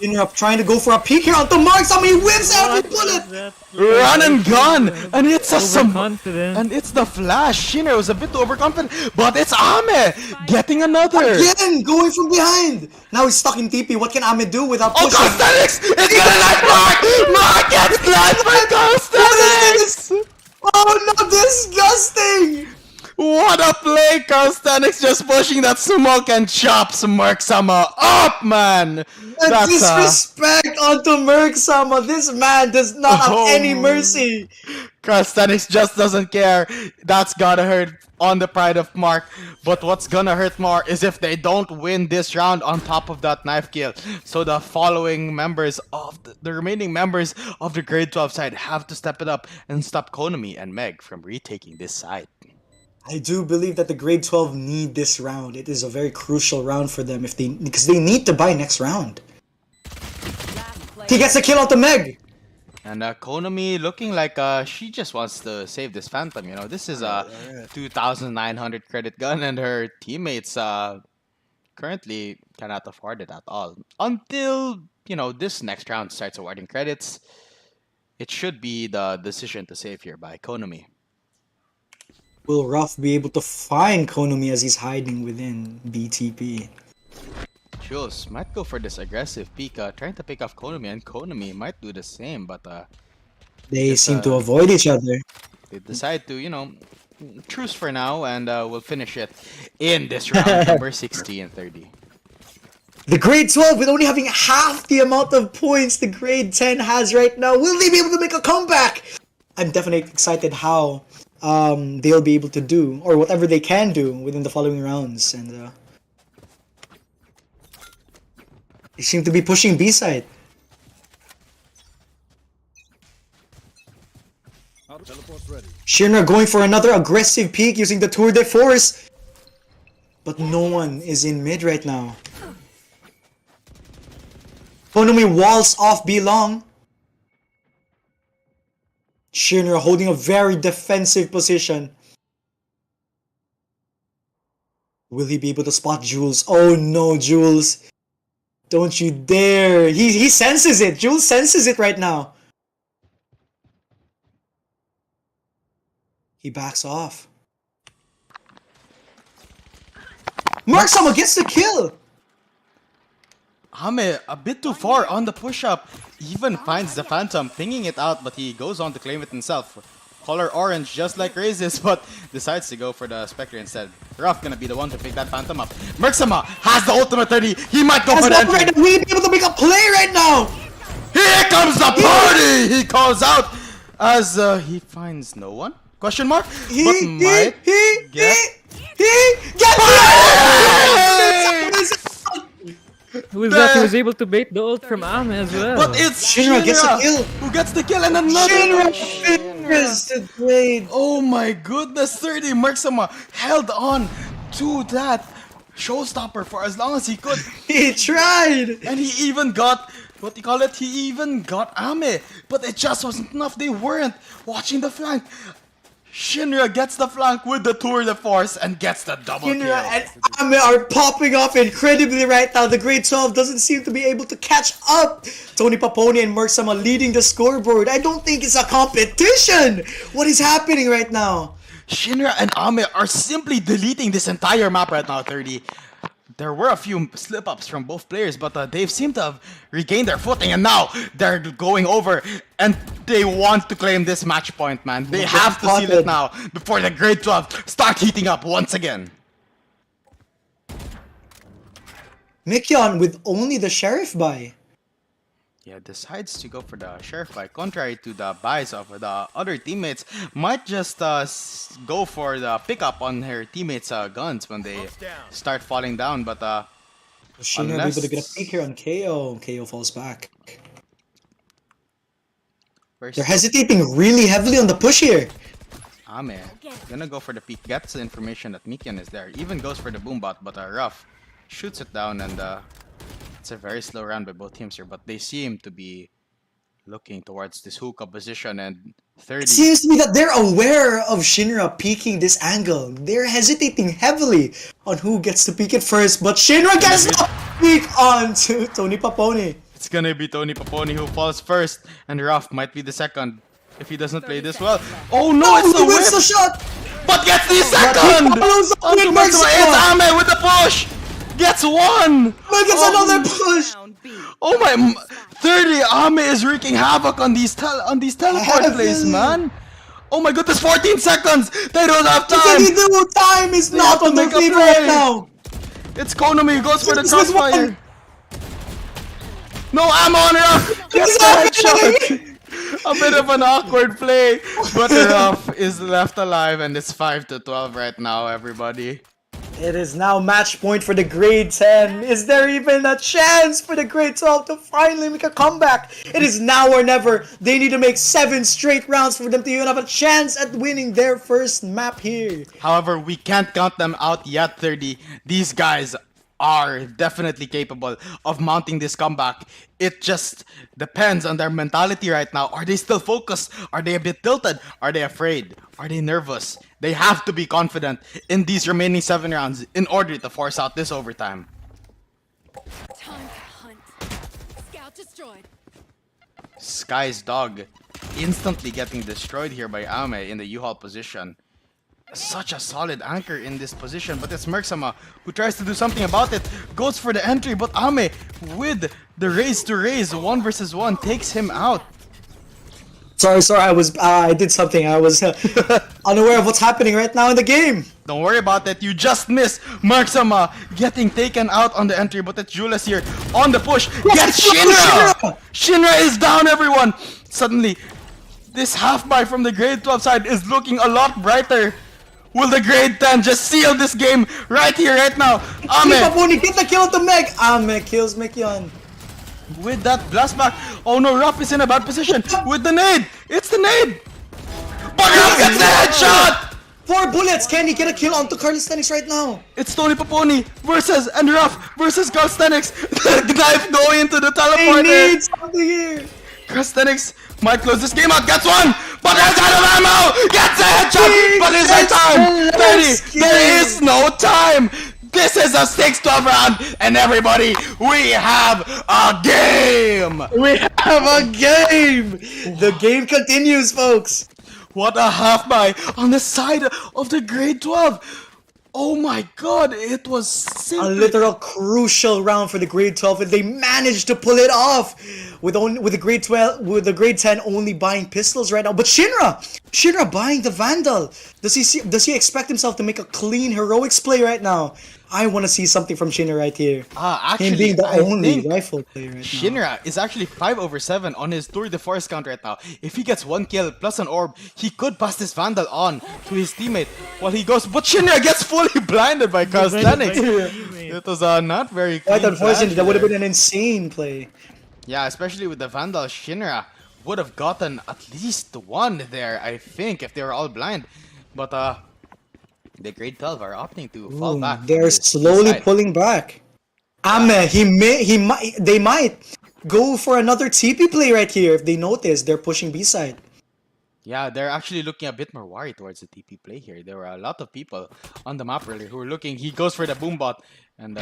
Shinra trying to go for a peek here onto Mark. Somebody whips out the bullet.
Run and gun, and it's a
Overconfident.
and it's the flash. Shinra was a bit overconfident, but it's Ame getting another.
Again, going from behind. Now he's stuck in TP. What can Ame do without
Oh,
pushing?
Calisthenics! It's gonna knife Mark! Mark gets clapped by Calisthenics!
Oh no, disgusting!
What a play! Calisthenics just pushing that smoke and chops Mark Sama up, man!
The
That's
disrespect onto Merc-sama. This man does not have
Oh.
any mercy.
Calisthenics just doesn't care. That's gotta hurt on the pride of Mark. But what's gonna hurt more is if they don't win this round on top of that knife kill. So the following members of the remaining members of the grade 12 side have to step it up and stop Konami and Meg from retaking this side.
I do believe that the grade 12 need this round. It is a very crucial round for them because they need to buy next round.
Last player.
He gets a kill onto Meg.
And Konami looking like she just wants to save this Phantom. You know, this is a 2,900 credit gun, and her teammates currently cannot afford it at all. Until, you know, this next round starts awarding credits, it should be the decision to save here by Konami.
Will Ruff be able to find Konami as he's hiding within BTP?
Jules might go for this aggressive peek, trying to pick off Konami, and Konami might do the same, but
They
Yes,
seem to avoid each other.
they decide to, you know, truce for now, and we'll finish it in this round, number 60 and 30.
The grade 12 with only having half the amount of points the grade 10 has right now. Will they be able to make a comeback? I'm definitely excited how they'll be able to do, or whatever they can do within the following rounds. And they seem to be pushing B-side.
Teleport's ready.
Shinra going for another aggressive peek using the tour de force. But no one is in mid right now. Konami walls off B long. Shinra holding a very defensive position. Will he be able to spot Jules? Oh no, Jules. Don't you dare. He senses it. Jules senses it right now. He backs off. Mark-sama gets the kill.
Ame, a bit too far on the push-up, even finds the Phantom, pinging it out, but he goes on to claim it himself. Color orange, just like Raises, but decides to go for the Spectre instead. Ruff gonna be the one to pick that Phantom up. Merc-sama has the ultimate 30, he might go for the entry.
Right now. We'll be able to make a play right now.
Here comes the party! He calls out as he finds no one? Question mark?
He
But
gets
Who is that? He was able to bait the ult from Ame as well.
But it's
Shinra gets a kill.
who gets the kill, and another
Shinra finishes the grade.
Oh my goodness, 30 Merc-sama held on to that showstopper for as long as he could.
He tried.
And he even got, what do you call it? He even got Ame. But it just wasn't enough. They weren't watching the flank. Shinra gets the flank with the tour de force and gets the double
Shinra
kill.
and Ame are popping off incredibly right now. The grade 12 doesn't seem to be able to catch up. Tony Paponi and Merc-sama leading the scoreboard. I don't think it's a competition. What is happening right now?
Shinra and Ame are simply deleting this entire map right now, 30. There were a few slip-ups from both players, but they seem to have regained their footing, and now they're going over, and they want to claim this match point, man. They have to seal it now before the grade 12 start heating up once again.
Mikyon with only the Sheriff buy.
Yeah, decides to go for the Sheriff buy, contrary to the buys of the other teammates. Might just go for the pickup on her teammates' guns when they start falling down, but
Shinra be able to get a peek here on KO. KO falls back. They're hesitating really heavily on the push here.
Ame gonna go for the peek, gets the information that Mikyan is there, even goes for the boombot, but Ruff shoots it down, and It's a very slow round by both teams here, but they seem to be looking towards this hookah position and 30.
It seems to me that they're aware of Shinra peeking this angle. They're hesitating heavily on who gets to peek it first, but Shinra gets the peek onto Tony Paponi.
It's gonna be Tony Paponi who falls first, and Ruff might be the second if he doesn't play this well. Oh no, it's
he
the
wins the
whip!
shot!
But gets the
But he
second!
follows up
Onto
with
Maxima, it's
Maxima!
Ame with the push! Gets one!
But gets another push!
Down B.
Oh my, 30, Ame is wreaking havoc on these teleport plays,
Heavily.
man! Oh my goodness, 14 seconds! They don't have
What can
time!
he do? Time is
They
not
have to
on their
make a
favor
play.
right now!
It's Konami who goes for the
This is one.
crossfire! No ammo on Ruff! Gets the headshot! A bit of an awkward play, but Ruff is left alive, and it's 5-12 right now, everybody.
It is now match point for the grade 10. Is there even a chance for the grade 12 to finally make a comeback? It is now or never. They need to make 7 straight rounds for them to even have a chance at winning their first map here.
However, we can't count them out yet, 30. These guys are definitely capable of mounting this comeback. It just depends on their mentality right now. Are they still focused? Are they a bit tilted? Are they afraid? Are they nervous? They have to be confident in these remaining 7 rounds in order to force out this overtime.
Time to hunt. Scout destroyed.
Sky's dog instantly getting destroyed here by Ame in the U-Haul position. Such a solid anchor in this position, but it's Merksama who tries to do something about it. Goes for the entry, but Ame with the raise to raise 1 versus 1 takes him out.
Sorry, I did something. I was unaware of what's happening right now in the game.
Don't worry about it, you just missed Merksama getting taken out on the entry, but it's Julius here on the push. Gets Shinra! Shinra is down, everyone! Suddenly, this half buy from the grade 12 side is looking a lot brighter. Will the grade 10 just seal this game right here, right now? Ame
Paponi, get the kill to Meg. Ame kills Mekyon.
with that blast back. Oh no, Ruff is in a bad position with the nade. It's the nade. But Ruff gets the headshot.
4 bullets. Can he get a kill onto Calisthenics right now?
It's Tony Paponi versus and Ruff versus Calisthenics. The knife going into the
They
teleporter.
need something here.
Calisthenics might close this game out. Gets one, but there's out of ammo. Gets a headshot, but is there time? 30. There is no time. This is a 6-12 round, and everybody, we have a game.
We have a game. The game continues, folks.
What a half by on the side of the grade 12. Oh my god, it was
A
simply...
literal crucial round for the grade 12, and they managed to pull it off with the grade 12, with the grade 10 only buying pistols right now. But Shinra buying the Vandal. Does he expect himself to make a clean heroics play right now? I want to see something from Shinra right here.
actually,
Him being the
I
only
think
rifle player right now.
Shinra is actually 5/7 on his Tour de Force count right now. If he gets 1 kill plus an orb, he could pass this Vandal on to his teammate while he goes. But Shinra gets fully blinded by Calisthenics. It was not very
Quite
clean
unfortunate.
flash
That would have
there.
been an insane play.
Yeah, especially with the Vandal, Shinra would have gotten at least 1 there, I think, if they were all blind. But the grade 12 are opting to fall back. from
They're
this
slowly
side.
pulling back. Ame, they might go for another TP play right here if they notice they're pushing B side.
Yeah, they're actually looking a bit more worried towards the TP play here. There were a lot of people on the map earlier who were looking. He goes for the boom bot and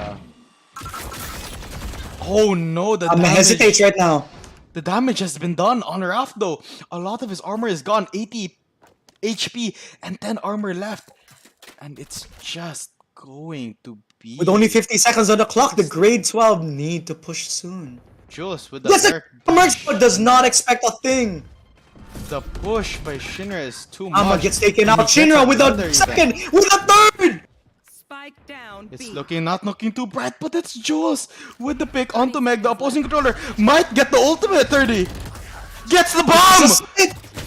oh no, the
Ame
damage.
hesitates right now.
The damage has been done on Raf though. A lot of his armor is gone. 80 HP and 10 armor left. And it's just going to be
With only 50 seconds on the clock, the grade 12 need to push soon.
Jules with the
Yes,
lurk.
Merc does not expect a thing.
The push by Shinra is too
Ama
much.
gets taken
He
out.
gets
Shinra with
another
a
event.
second, with a third.
Spike down B.
It's not looking too bright, but it's Jules with the pick onto Meg. The opposing controller might get the ultimate 30. Gets the bomb!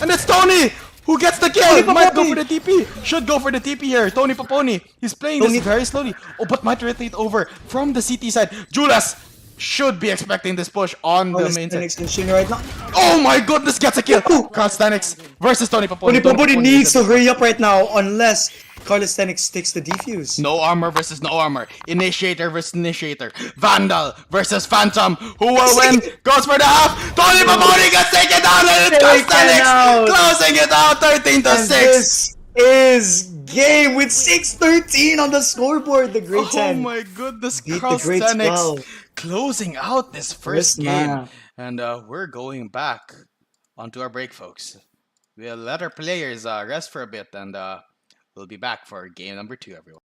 And it's Tony who gets the kill.
Tony
Might go
Paponi.
for the TP. Should go for the TP here. Tony Paponi. He's playing
Tony-
this very slowly. Oh, but might rotate over from the CT side. Julius should be expecting this push on the main side.
Calisthenics and Shin right now.
Oh my goodness, gets a kill! Calisthenics versus Tony Paponi.
Tony Paponi needs to hurry up right now unless Calisthenics takes the defuse.
No armor versus no armor. Initiator versus initiator. Vandal versus Phantom. Who will win? Goes for the half. Tony Paponi gets taken down and it's
Taken out.
Calisthenics closing it out 13 to
And
6.
this is game with 6-13 on the scoreboard. The grade 10.
Oh my goodness,
Beat the grade
Calisthenics
12.
closing out this first
First
game.
map.
And we're going back onto our break, folks. We'll let our players rest for a bit and we'll be back for game number 2, everyone.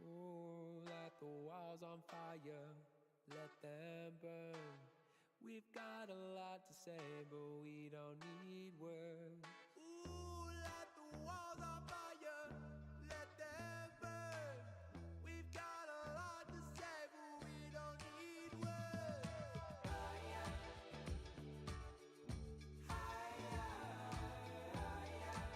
Ooh, let the walls on fire, let them burn. We've got a lot to say, but we don't need words. Ooh, let the walls on fire, let them burn. We've got a lot to say, but we don't need words. Higher, higher, higher,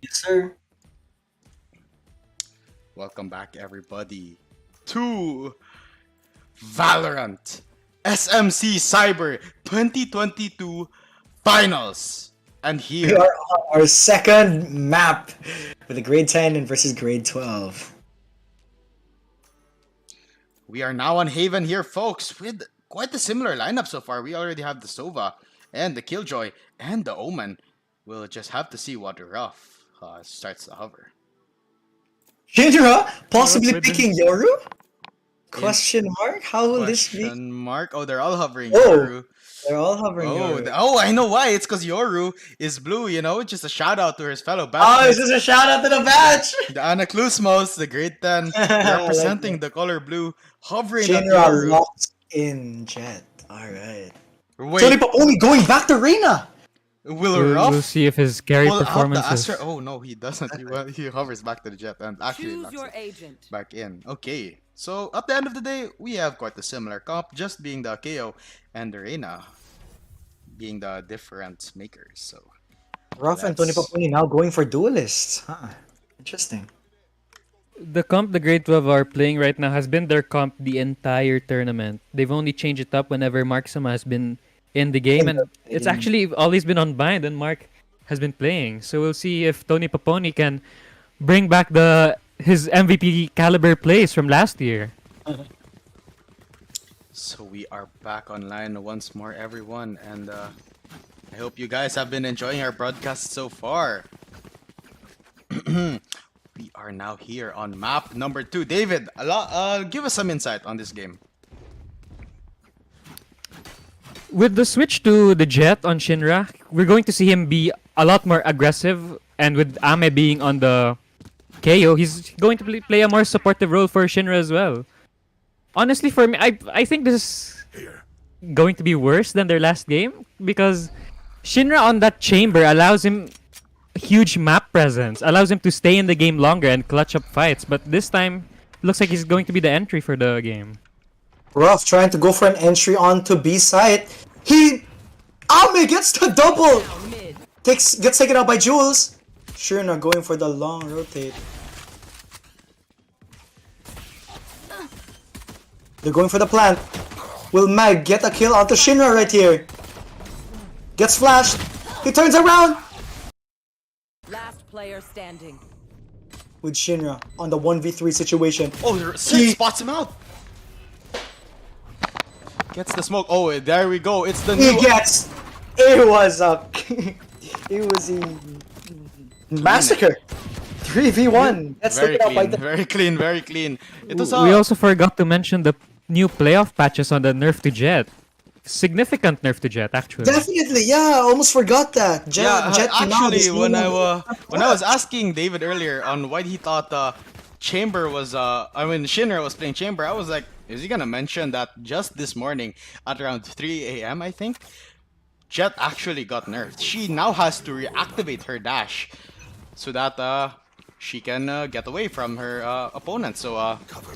Yes, sir.
Welcome back, everybody, to Valorant SMC Sci-ber 2022 Finals. And
We
here,
are on our second map with the grade 10 and versus grade 12.
we are now on Haven here, folks, with quite a similar lineup so far. We already have the Sova and the Killjoy and the Omen. We'll just have to see what Ruff starts to hover.
Shinra possibly
With the-
picking Yoru? Question mark? How will this be?
Question mark. Oh, they're all hovering
Oh,
Yoru.
they're all hovering Yoru.
I know why. It's because Yoru is blue, you know? Just a shout out to his fellow
Oh,
batchmates.
is this a shout out to the batch?
The Anaklusmos, the grade 10, representing the color blue, hovering at
Shinra
Yoru.
locked in Jet. Alright.
Wait,
Tony Paponi going back to Reina!
will
We'll
Ruff
see if his carry
pull out the
performances.
Astra? Oh no, he doesn't. He hovers back to the Jet and actually
Choose
knocks
your
it
agent.
back in. Okay, so at the end of the day, we have quite a similar comp, just being the KO and the Reina being the different makers. So
Ruff and Tony
That's-
Paponi now going for duelists. Huh. Interesting.
The comp the grade 12 are playing right now has been their comp the entire tournament. They've only changed it up whenever Marksama has been in the game, and it's actually always been on bind and Mark has been playing. So we'll see if Tony Paponi can bring back his MVP caliber plays from last year.
So we are back online once more, everyone, and I hope you guys have been enjoying our broadcast so far. We are now here on map number 2. David, give us some insight on this game.
With the switch to the Jet on Shinra, we're going to see him be a lot more aggressive, and with Ame being on the KO, he's going to play a more supportive role for Shinra as well. Honestly, for me, I think this is going to be worse than their last game because Shinra on that chamber allows him huge map presence, allows him to stay in the game longer and clutch up fights. But this time, looks like he's going to be the entry for the game.
Ruff trying to go for an entry onto B site. Ame gets the double!
Mid.
Gets taken out by Jules. Shinra going for the long rotate. They're going for the plant. Will Mag get a kill onto Shinra right here? Gets flashed. He turns around
Last player standing.
with Shinra on the 1v3 situation.
Oh,
He-
spots him out. Gets the smoke. Oh, there we go. It's the
He
new.
gets. It was a. It was a massacre. 3v1. That's
Very
taken out by
clean,
the.
very clean, very clean. It was
We also forgot to mention the new playoff patches on the nerf to Jet. Significant nerf to Jet, actually.
Definitely, yeah. I almost forgot that. Jet,
Yeah,
Jet now
actually,
is no
when I
longer-
when I was asking David earlier on why he thought Chamber was Shinra was playing Chamber, I was like, is he gonna mention that just this morning at around 3 a.m. I think Jet actually got nerfed. She now has to reactivate her dash so that she can get away from her opponent. So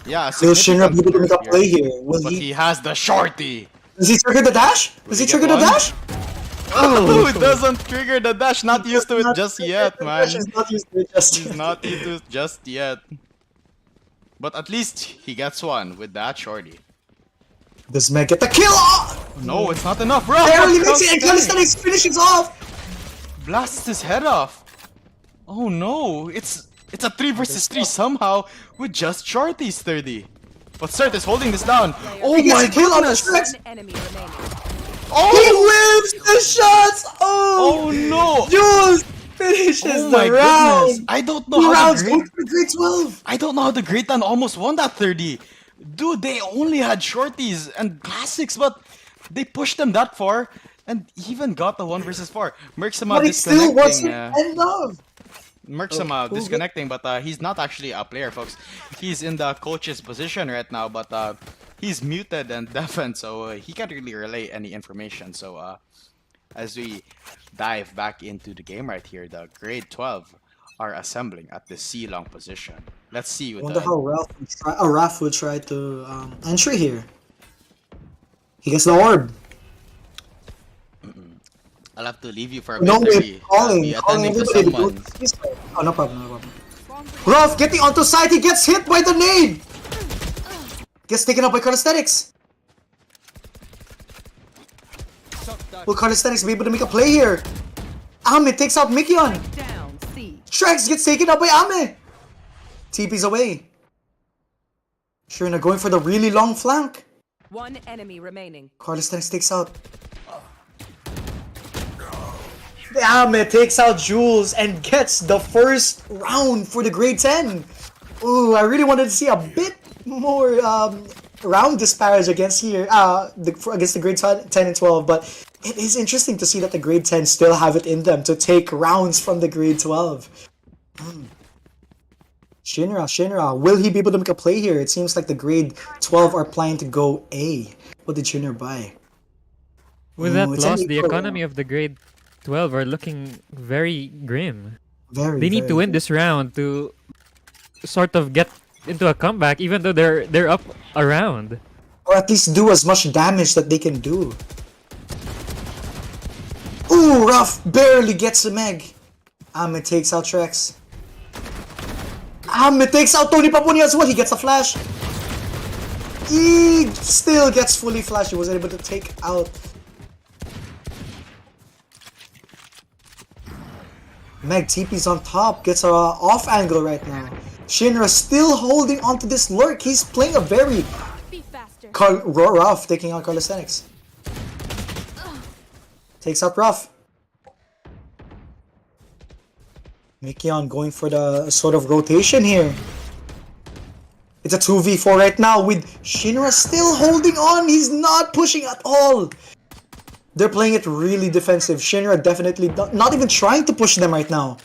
yeah,
Will Shinra
significant
be able to make a
nerf
play
here.
here? Will
But
he?
he has the shorty.
Does he trigger the dash? Does he
he
trigger
get
the
one?
dash?
Oh, it doesn't trigger the dash. Not used to it just yet, man.
She's not used to it just
He's
yet.
not into it just yet. But at least he gets one with that shorty.
Does Meg get the kill? Oh!
No, it's not enough, bro.
Barely makes it, and Calisthenics finishes off.
Blasts his head off. Oh no, it's a 3 versus 3 somehow with just shorties 30. But Cert is holding this down. Oh
He gets
my
a kill on the
goodness.
Shreks.
One enemy remaining.
He
Oh,
whips the shots. Oh,
oh no.
Jules finishes
Oh
the
my
round.
goodness. I don't know
2
how
rounds
the
going
great,
for grade 12.
I don't know how the Great Tan almost won that 30. Dude, they only had shorties and classics, but they pushed them that far and even got the 1 versus 4. Merksama
But it still wasn't
disconnecting.
enough.
Merksama disconnecting, but he's not actually a player, folks. He's in the coach's position right now, but he's muted and deafened, so he can't really relay any information. So as we dive back into the game right here, the grade 12 are assembling at the C-long position. Let's see
I
with
wonder
the...
how Ralph would try to entry here. He gets the orb.
I'll have to leave you for a
No
bit,
way,
30.
calling
Be
everybody
attending to
to go
someone.
to this side. Oh, no problem, no problem. Ralph getting onto side, he gets hit by the nade! Gets taken out by Calisthenics. Will Calisthenics be able to make a play here? Ame takes out Mikyon.
Down, C.
Trex gets taken out by Ame. TP's away. Shrina going for the really long flank.
One enemy remaining.
Calisthenics takes out. Ame takes out Jules and gets the first round for the grade 10. Ooh, I really wanted to see a bit more round disparage against here, against the grade 10 and 12, but it is interesting to see that the grade 10 still have it in them to take rounds from the grade 12. Shinra, will he be able to make a play here? It seems like the grade 12 are planning to go A. What did Shinra buy?
With that
it's
loss,
an
the
equal
economy of the grade 12 are looking very grim.
Very,
They need to win this round to sort of get into a comeback, even though they're up a round.
Or at least do as much damage that they can do. Ooh, Ruff barely gets a Meg. Ame takes out Trex. Ame takes out Tony Papuni as well. He gets a flash. He still gets fully flashed. He was able to take out. Meg TP's on top. Gets a off angle right now. Shinra still holding onto this lurk. He's playing a very
Be faster.
Ruff taking out Calisthenics. Takes out Ruff. Mikyon going for the sort of rotation here. It's a 2v4 right now with Shinra still holding on. He's not pushing at all. They're playing it really defensive. Shinra definitely not even trying to push them right now.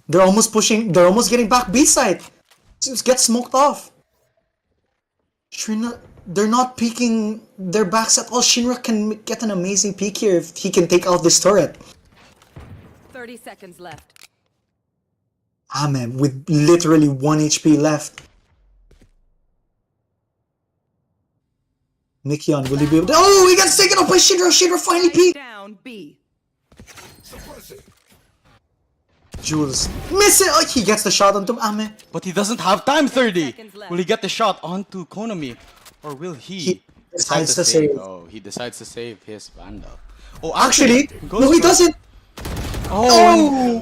They're almost pushing. They're almost getting back B side. Just get smoked off. Shinra, they're not peeking their backs at all. Shinra can get an amazing peek here if he can take out this turret.
30 seconds left.
Man, with literally 1 HP left. Mikyon, will he be able to... Oh, he gets taken out by Shinra! Shinra finally peeked!
Down, B.
Jules. Miss it! Oh, he gets the shot onto Ame.
But he doesn't have time, 30.
Seconds left.
Will he get the shot onto Konami? Or will he,
He
decide
decides to save.
Oh, he decides to save his Vandal. Oh,
Actually,
goes
no, he
for-
doesn't!
Oh,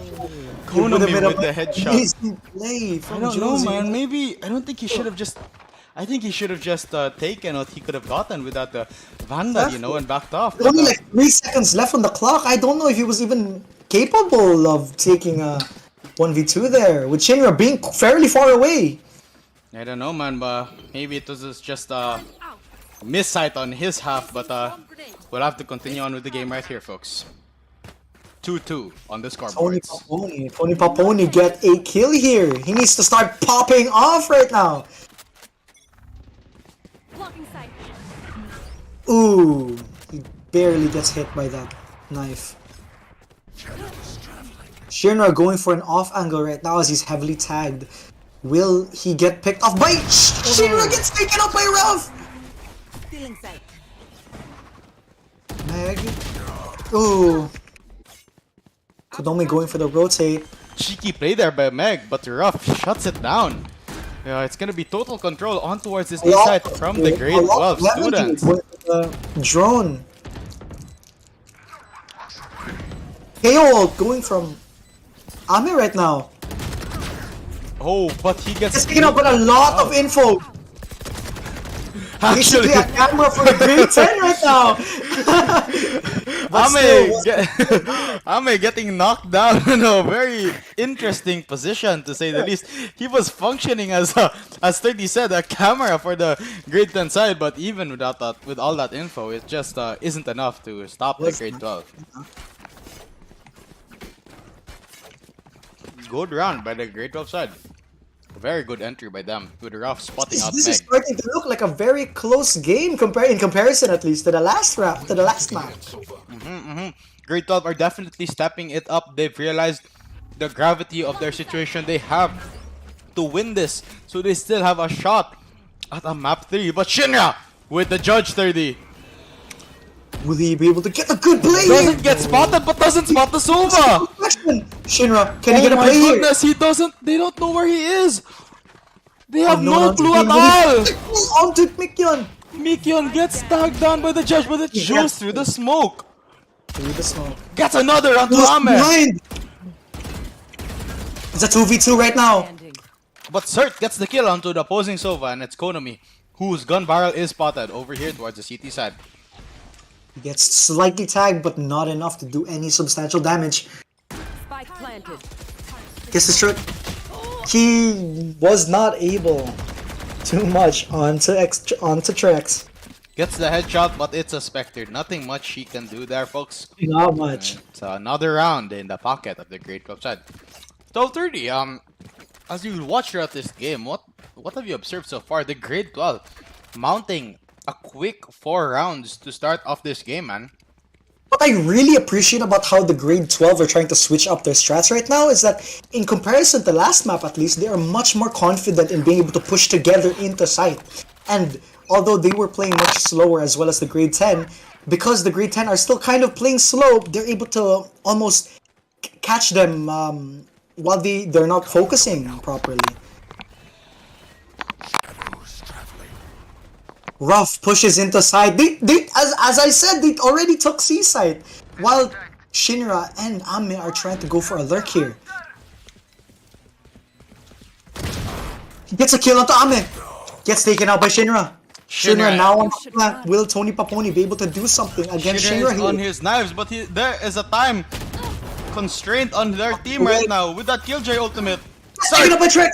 Would've
Konami
made a
with the headshot.
amazing play
I
from
don't know,
Jules.
man. Maybe I don't think he should have just. I think he should have just taken what he could have gotten without the Vandal, you know, and backed off.
There's only like 3 seconds left on the clock. I don't know if he was even capable of taking a 1v2 there, with Shinra being fairly far away.
I don't know, man, but maybe it was just a missight on his half, but we'll have to continue on with the game right here, folks. 2-2 on the
Tony
scoreboards.
Paponi get a kill here. He needs to start popping off right now.
Blocking sight.
Ooh, he barely gets hit by that knife. Shinra going for an off angle right now as he's heavily tagged. Will he get picked off by... Shinra gets taken out by Ralph!
Stealing sight.
Meg. Ooh. Kodomi going for the rotate.
Cheeky play there by Meg, but Ruff shuts it down. Yeah, it's gonna be total control on towards this A side from the grade 12 students.
Drone. KO going from Ame right now.
Oh, but he gets
He's picking up with a lot of info.
actually.
Basically a camera for the grade 10 right now.
Ame getting knocked down in a very interesting position, to say the least. He was functioning as 30 said, a camera for the grade 10 side, but even without that, with all that info, it just isn't enough to stop the grade 12. Good round by the grade 12 side. Very good entry by them, with Ruff spotting out
This is
Meg.
starting to look like a very close game in comparison, at least, to the last round, to the last match.
Grade 12 are definitely stepping it up. They've realized the gravity of their situation. They have to win this, so they still have a shot at a map 3. But Shinra with the judge 30
Will he be able to get a good play
doesn't
here?
get spotted, but doesn't spot the Sova.
Question. Shinra, can he
Oh
get a
my
play here?
goodness, he doesn't. They don't know where he is. They have
no,
no clue at all.
On to Mikyon.
Mikyon gets tagged down by the judge, but it
Yeah.
shows through the smoke.
Through the smoke.
Gets another onto
Who's
Ame.
behind? It's a 2v2 right now.
Standing.
But Cert gets the kill onto the opposing Sova, and it's Konami, whose gun barrel is spotted over here towards the CT side.
He gets slightly tagged, but not enough to do any substantial damage.
Spike planted.
Gets the shot. He was not able too much onto Trex.
Gets the headshot, but it's a Spectre. Nothing much he can do there, folks.
Not much.
It's another round in the pocket of the Great Club side. 12:30. As you watch throughout this game, what have you observed so far? The Grade 12 mounting a quick 4 rounds to start off this game, man.
What I really appreciate about how the grade 12 are trying to switch up their strats right now is that, in comparison to last map at least, they are much more confident in being able to push together into sight. And although they were playing much slower as well as the grade 10, because the grade 10 are still kind of playing slow, they're able to almost catch them while they're not focusing properly. Rough pushes into side. As I said, they already took C side. While Shinra and Ame are trying to go for a lurk here. He gets a kill onto Ame. Gets taken out by Shinra. Shinra now on the flank. Will Tony Paponi be able to do something against Shinra
is
here?
on his knives, but there is a time constraint on their team right now with that Killjoy ultimate.
Taken up by Trex.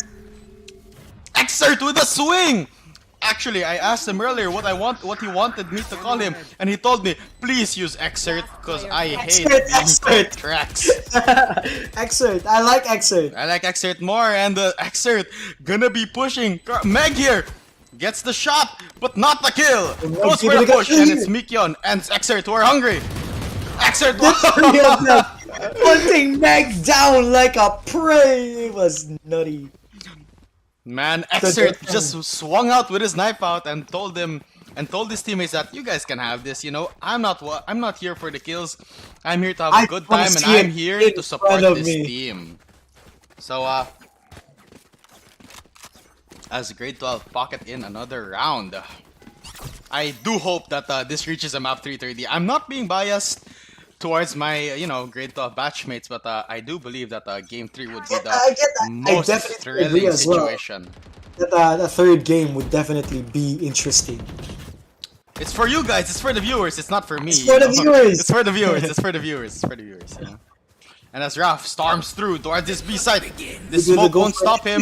Exert with a swing! Actually, I asked him earlier what he wanted me to call him, and he told me, please use Exert, because I hate
Exert.
tracks.
Exert. I like Exert.
I like Exert more, and Exert gonna be pushing. Meg here gets the shot, but not the kill. Goes for the push, and it's Mikyon and Exert who are hungry. Exert
Hunting Meg down like a prey. It was nutty.
Man, Exert just swung out with his knife out and told his teammates that you guys can have this. You know, I'm not here for the kills. I'm here to have a good time, and I'm here to support this team. So, as Grade 12 pocket in another round, I do hope that this reaches a map 330. I'm not being biased towards my, Grade 12 batchmates, but I do believe that Game 3 would be the most thrilling situation.
That the third game would definitely be interesting.
It's for you guys, it's for the viewers, it's not for me.
It's for the viewers!
It's for the viewers, it's for the viewers, it's for the viewers. Yeah. And as Raf storms through towards this B side, this smoke won't stop him.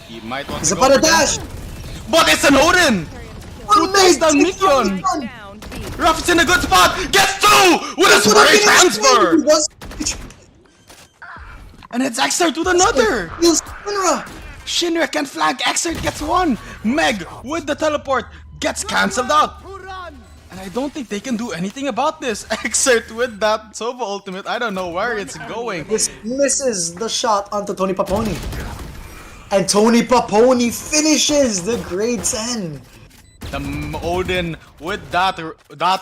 He might want to go for dash! But it's an Odin! Who takes down Mikyon?
Down. B.
Raf is in a good spot! Gets two! With a spray transfer! And it's Exert with another! Shinra can flank, Exert gets one! Meg with the teleport gets cancelled out! And I don't think they can do anything about this. Exert with that Sova ultimate, I don't know where it's going.
This misses the shot onto Tony Paponi. And Tony Paponi finishes the grade 10.
The Odin with that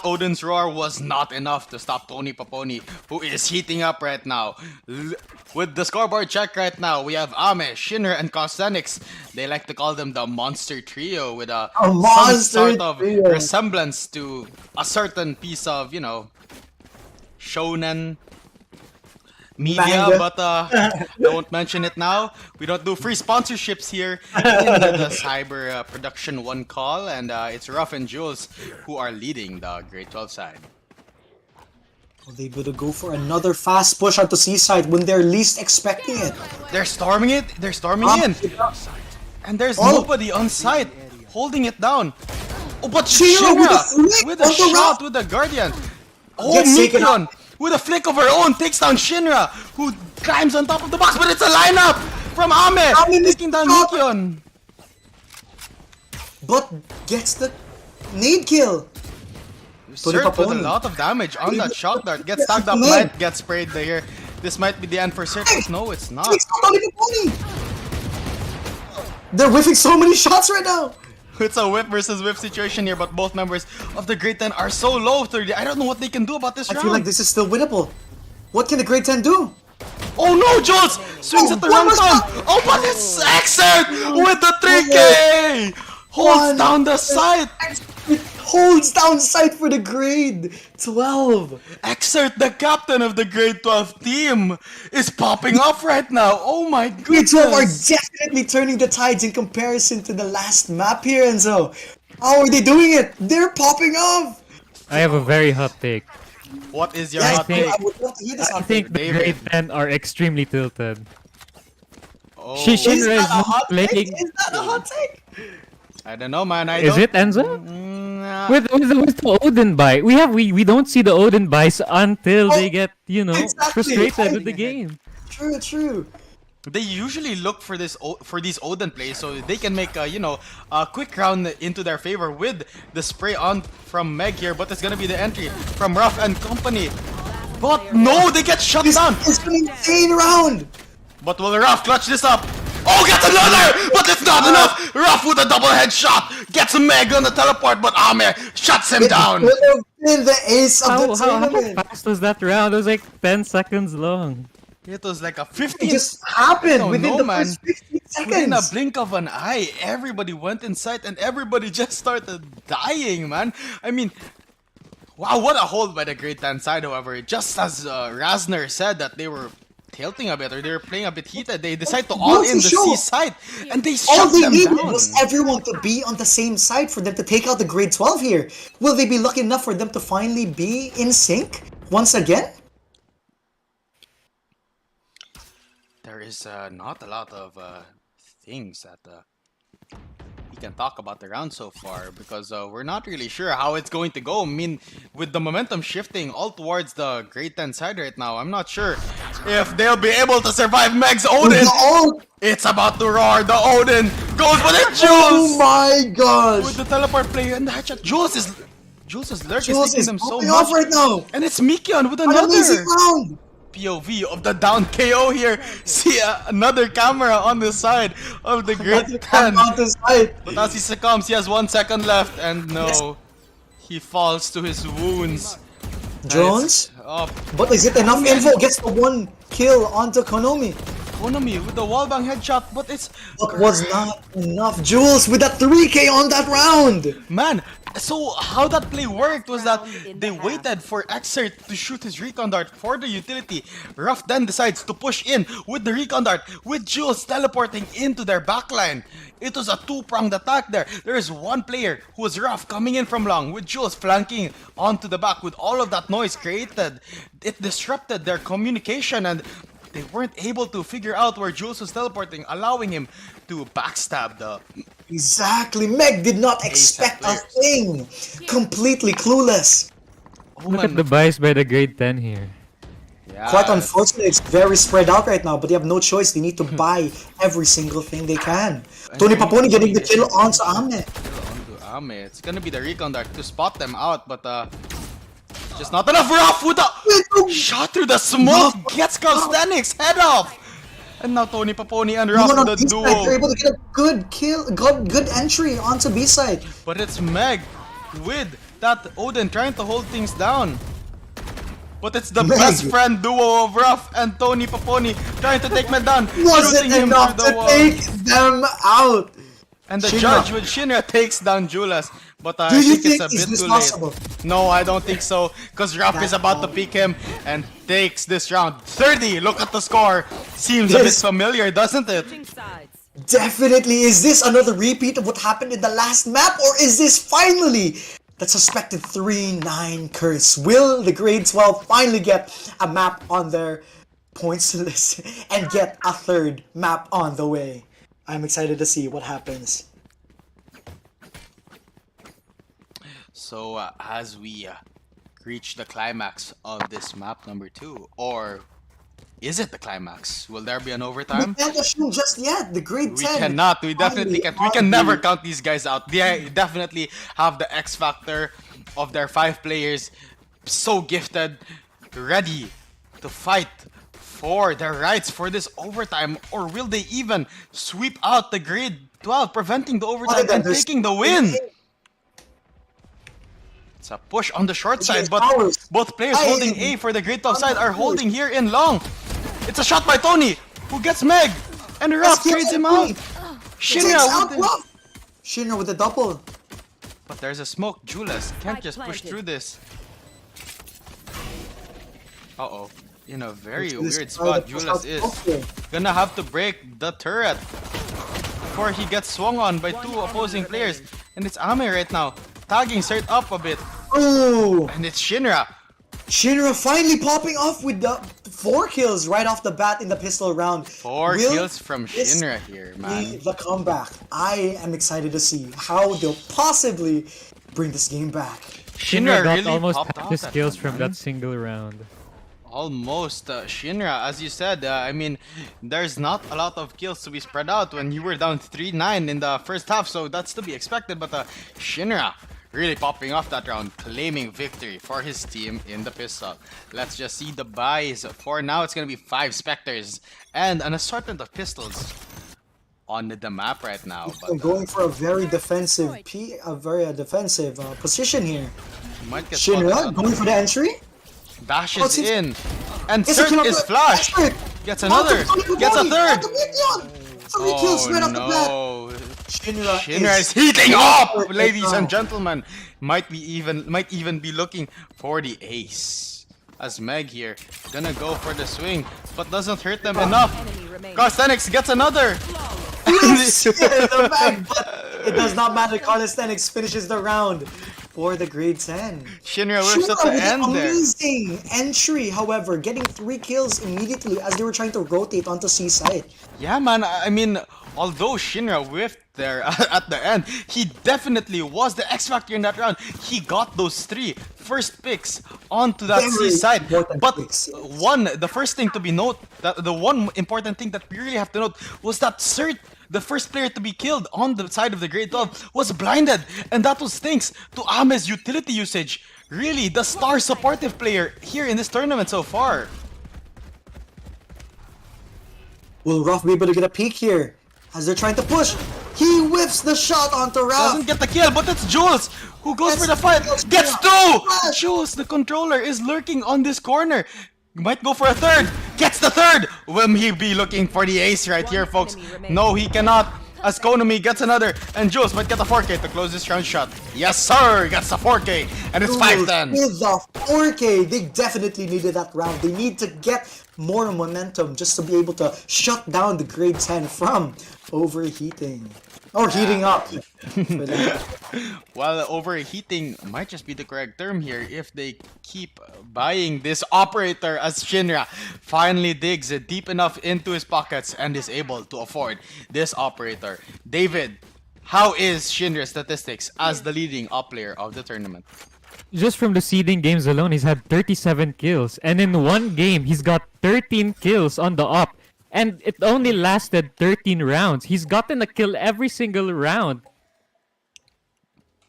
Odin's roar was not enough to stop Tony Paponi, who is heating up right now. With the scoreboard check right now, we have Ame, Shinra, and Costhenics. They like to call them the monster trio with some sort of resemblance to a certain piece of, shonen media,
Manga.
but I won't mention it now. We don't do free sponsorships here in the Sci-ber production one call, and it's Ruff and Jules who are leading the Grade 12 side.
Are they going to go for another fast push onto C side when they're least expecting it?
They're storming it. They're storming in, and there's nobody on site holding it down. Oh, but Shinra with a shot with the Guardian. Oh, Mikyon with a flick of her own takes down Shinra, who climbs on top of the box, but it's a lineup from Ame taking down Mikyon.
But gets the nade kill.
Cert with a lot of damage on that shot dart. Gets tagged up, might get sprayed there. This might be the end for Cert, but no, it's not.
They're whiffing so many shots right now.
It's a whip versus whip situation here, but both members of the Grade 10 are so low 30. I don't know what they can do about this round.
I feel like this is still winnable. What can the Grade 10 do?
Oh no, Jules! Swings at the wrong time! Oh, but it's Exert with the 3K! Holds down the site!
holds down sight for the grade 12.
Exert, the captain of the grade 12 team, is popping off right now. Oh my
Grade 12 are
goodness.
definitely turning the tides in comparison to the last map here, Enzo. How are they doing it? They're popping off.
I have a very hot take.
What is your
Yeah,
hot
I
take?
would love to hear this
I
hot
think
take.
the
David.
grade 10 are extremely tilted.
Oh,
Shinra
Is
is
that a
not
hot take?
playing.
Is that a hot take?
I don't know, man. I
Is
don't...
it Enzo?
Nah.
With the Odin buy, we don't see the Odin buys until they get
exactly.
frustrated with the game.
True, true.
They usually look for these Odin plays so they can make a quick round into their favor with the spray on from Meg here, but it's gonna be the entry from Ruff and company. But no, they get shut
This
down.
is an insane round.
But will Ruff clutch this up? Oh, gets another! But it's not enough! Ruff with a double headshot! Gets Meg on the teleport, but Amir shuts him down!
It could have been the ace of the
How
tournament.
fast was that round? It was like 10 seconds long.
It was like a
It
15
just happened
don't
within
know,
the
man.
first 15
Within a
seconds.
blink of an eye, everybody went inside and everybody just started dying, man. I mean, wow, what a hold by the Great 10 side, however. Just as Rasner said that they were tilting a bit or they were playing a bit heated, they decided to all in the C side and they
All
shut
they
them
needed
down.
was everyone to be on the same side for them to take out the grade 12 here. Will they be lucky enough for them to finally be in sync once again?
There is not a lot of things that we can talk about the round so far because we're not really sure how it's going to go. I mean, with the momentum shifting all towards the grade 10 side right now, I'm not sure if they'll be able to survive Meg's Odin.
Oh,
It's about to roar. The Odin goes with it.
oh
Jules
my gosh!
with the teleport play and the headshot. Jules's lurk is
Jules
taking
is
them so
popping
much.
off right now.
And it's Mikion with
An amazing
another
round.
POV of the down KO here. See another camera on the side of the grade 10.
On the side.
But as he succumbs, he has 1 second left, and no, he falls to his wounds.
Jones?
Up.
But is it enough info? Gets the one kill onto Konami.
Konami with the wallbang headshot, but it's
But was not enough. Jules with that 3K on that round.
man. So how that play worked was that they waited for Exert to shoot his recon dart for the utility. Ruff then decides to push in with the recon dart, with Jules teleporting into their backline. It was a two-pronged attack there. There is one player who was Ruff coming in from long, with Jules flanking onto the back. With all of that noise created, it disrupted their communication and they weren't able to figure out where Jules was teleporting, allowing him to backstab the...
Exactly. Meg did not expect a
players.
thing. Completely clueless.
Oh,
Look at the buys by the grade 10 here.
yeah.
Quite unfortunate, it's very spread out right now, but they have no choice. They need to buy every single thing they can. Tony Paponi getting the kill on Ame.
Onto Ame. It's gonna be the recon dart to spot them out, but just not enough. Ruff with a shot through the smoke gets Calisthenics head off. And now Tony Paponi and Ruff
Even
with
on
the
B-side, they're
duo.
able to get a good kill, good entry onto B-side.
But it's Meg with that Odin trying to hold things down. But it's the
Meg.
best friend duo of Ruff and Tony Paponi trying to take Meg down.
Wasn't
shooting him
enough
through the
to
wall.
take them out.
And the
Shinra.
judge with Shinra takes down Julas. But I
Do you
think it's a
think is
bit
this
too
possible?
late. No, I don't think so. Because Ruff is about to peek him and takes this round. 30! Look at the score. Seems a bit
This-
familiar, doesn't it?
Switching sides.
Definitely. Is this another repeat of what happened in the last map, or is this finally the suspected 3-9 curse? Will the grade 12 finally get a map on their points list and get a third map on the way? I'm excited to see what happens.
So, as we reach the climax of this map number 2, or is it the climax? Will there be an
We
overtime?
can't assume just yet. The grade
We
10.
cannot. We definitely can't. We can never count these guys out. They definitely have the X factor of their 5 players. So gifted, ready to fight for their rights for this overtime. Or will they even sweep out the grade 12, preventing the overtime and
There's-
taking the win? It's a push on the short side, but
Powers.
both players
I-
holding A for the grade 12 side are holding here in long. It's a shot by Tony, who gets Meg, and Ruff trades him out.
Takes
Shinra
out
with the...
Ruff. Shinra with the double.
But there's a smoke. Julas can't
Spike
just push
planted.
through this. Uh-oh. In a very
Julas
weird
try to
spot,
push
Julas
out
is
smoke here.
gonna have to break the turret before he gets swung on by two opposing players. And it's Ame right now, tagging Cert up a bit.
Oh!
And it's Shinra.
Shinra finally popping off with the 4 kills right off the bat in the pistol round.
4
Will
kills from
this
Shinra here,
be
man.
the comeback? I am excited to see how they'll possibly bring this game back.
Shinra got
really
almost
popped
half
off
his
that
kills
one,
from
man.
that single round.
Almost Shinra, as you said. I mean, there's not a lot of kills to be spread out when you were down 3-9 in the first half, so that's to be expected. But Shinra really popping off that round, claiming victory for his team in the pistol. Let's just see the buys. For now, it's gonna be 5 Spectres and an assortment of pistols on the map right now.
I'm
But
going for a very defensive position here.
might get spotted
Shinra
out.
going for the entry.
Dashes
Oh, it's-
in, and
It's a kill
Cert is flashed. Gets another, gets a third.
3 kills right
Oh
off the bat.
no!
Shinra,
Shinra is heating up,
right
ladies
now.
and gentlemen. Might even be looking for the ace. As Meg here gonna go for the swing, but doesn't hurt them enough.
Enemy remaining.
Calisthenics gets another.
Yes, the bag, but it does not matter. Calisthenics finishes the round for the grade 10.
Shinra whips up
Shinra
the
with an
end there.
amazing entry, however, getting 3 kills immediately as they were trying to rotate onto C side.
Yeah, man. I mean, although Shinra whiffed there at the end, he definitely was the X factor in that round. He got those 3 first picks onto that
Very
C side.
important
But
picks, yes.
the first thing to be the one important thing that we really have to note was that Cert, the first player to be killed on the side of the grade 12, was blinded, and that was thanks to Ame's utility usage. Really, the star supportive player here in this tournament so far.
Will Ruff be able to get a peek here as they're trying to push? He whips the shot onto Ruff.
Doesn't get the kill, but it's Jules who goes for the fight. Gets 2! Jules, the controller, is lurking on this corner. Might go for a third. Gets the third! Will he be looking for the ace right here, folks?
enemy remaining.
No, he cannot. As Konami gets another, and Jules might get a 4K to close this round shot. Yes, sir! Gets a 4K, and it's 5-10.
With the 4K, they definitely needed that round. They need to get more momentum just to be able to shut down the grade 10 from overheating. Or heating up.
While overheating might just be the correct term here if they keep buying this operator, as Shinra finally digs deep enough into his pockets and is able to afford this operator. David, how is Shinra's statistics as the leading op player of the tournament?
Just from the seeding games alone, he's had 37 kills. And in one game, he's got 13 kills on the op. And it only lasted 13 rounds. He's gotten a kill every single round.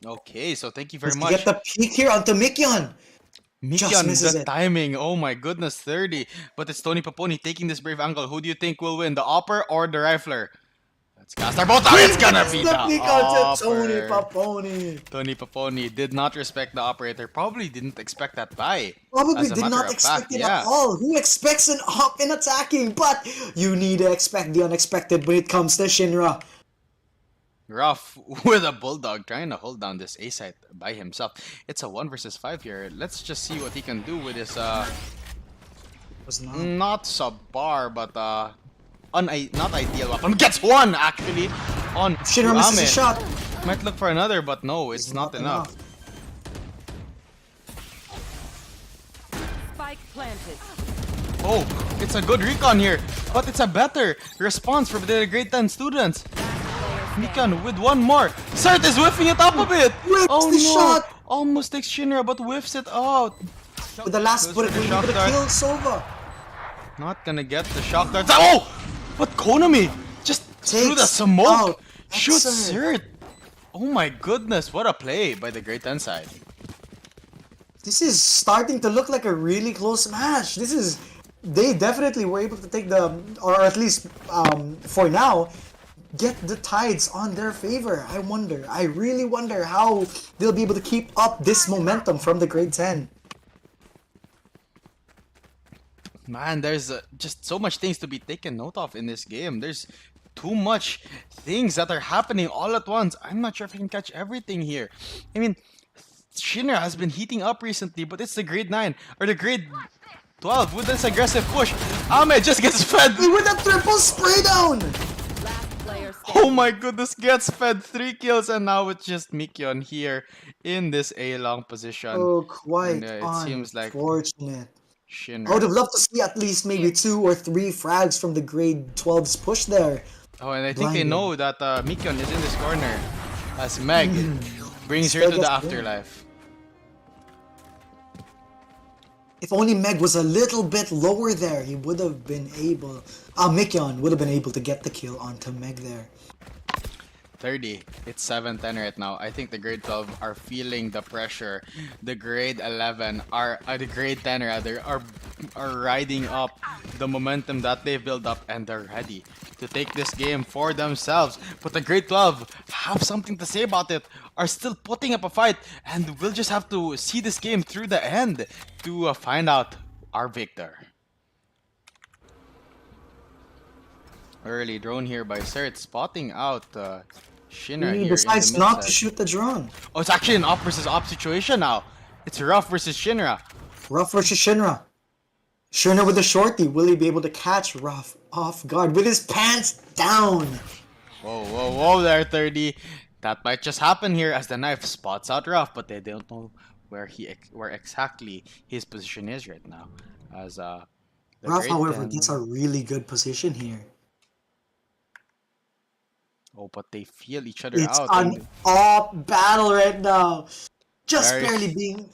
Okay, so thank you very
Let's
much.
get the peek here onto Mikyon. Just
Mikyan,
misses
the
it.
timing, oh my goodness, 30. But it's Tony Paponi taking this brave angle. Who do you think will win, the Opper or the Rifler? Let's cast our both out. It's gonna be the
peek onto Tony
Opper.
Paponi.
Tony Paponi did not respect the operator. Probably didn't expect that buy.
Probably
as a
did
matter
not
of
expect
fact,
it
yeah.
at all. Who expects an up in attacking? But you need to expect the unexpected when it comes to Shinra.
Rough with a bulldog trying to hold down this A site by himself. It's a 1 versus 5 here. Let's just see what he can do with this
Was not.
not subpar but not ideal weapon. Gets 1 actually on
Shinra misses a
Ame.
shot.
Might look for another, but no, it's not enough.
Spike planted.
Oh, it's a good recon here, but it's a better response from the grade 10 students. Mikan with 1 more. Cert is whiffing it up a bit.
Whips
Oh
the
no!
shot.
Almost takes Shinra, but whiffs it out.
With the last
Goes
bullet,
for the
we
shock
could
dart.
kill Sova.
Not gonna get the shock darts. Oh! But Konami just through the
Takes
smoke
out
shoots
Excellent.
Cert. Oh my goodness, what a play by the grade 10 side.
This is starting to look like a really close match. They definitely were able to take or at least for now, get the tides on their favor. I really wonder how they'll be able to keep up this momentum from the grade 10.
Man, there's just so much things to be taken note of in this game. There's too much things that are happening all at once. I'm not sure if I can catch everything here. I mean, Shinra has been heating up recently, but it's the grade 9 or the grade 12 with this aggressive push. Ahmed just gets fed.
With a triple spray down!
Last player
Oh
standing.
my goodness, gets fed 3 kills, and now it's just Mikyon here in this A long position.
Oh,
And
quite
it seems like
unfortunate. I would
Shinra.
have loved to see at least maybe 2 or 3 frags from the grade 12's push there.
Oh, and I think they
Blinded.
know that Mikyon is in this corner as Meg brings her
Meg
to the
has-
afterlife.
If only Meg was a little bit lower there, he would have been able. Mikyon would have been able to get the kill onto Meg there.
30. It's 7-10 right now. I think the grade 12 are feeling the pressure. The grade 11 are the grade 10 rather are riding up the momentum that they've built up, and they're ready to take this game for themselves. But the grade 12 have something to say about it, are still putting up a fight, and we'll just have to see this game through the end to find out our victor. Early drone here by Cert, spotting out Shinra
He
here.
decides
in the
not
mid
to
side.
shoot the drone.
Oh, it's actually an op versus op situation now. It's Rough versus Shinra.
Ruff versus Shinra. Shinra with the shorty. Will he be able to catch Ruff off guard with his pants down?
Whoa, whoa, whoa there, 30. That might just happen here as the knife spots out Rough, but they don't know where where exactly his position is right now. As the
Ruff,
grade
however,
10
gets a really good position here.
Oh, but they feel each other
It's
out.
an op battle right now. Just
Very-
barely being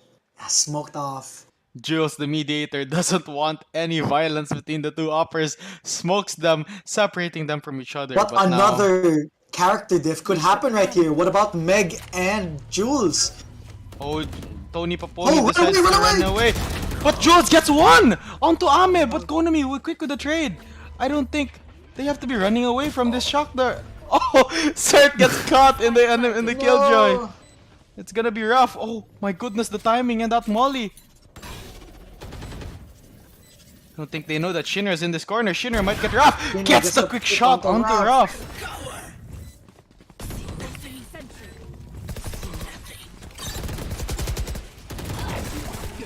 smoked off.
Jules, the mediator, doesn't want any violence between the two uppers, smokes them, separating them from each other.
But
But now,
another character diff could happen right here. What about Meg and Jules?
oh, Tony Paponi
Oh, run
decides
away,
to
run
run away. But Jules gets one onto Ame, but Konami, we're quick with the trade. I don't think they have to be running away from this shock there. Oh, Cert gets caught in the killjoy.
Whoa.
It's gonna be rough. Oh my goodness, the timing and that molly. I don't think they know that Shinra's in this corner. Shinra might get rough.
Shinra
Gets
gets
the
a
quick
pick
shot
onto
onto
Ruff.
rough.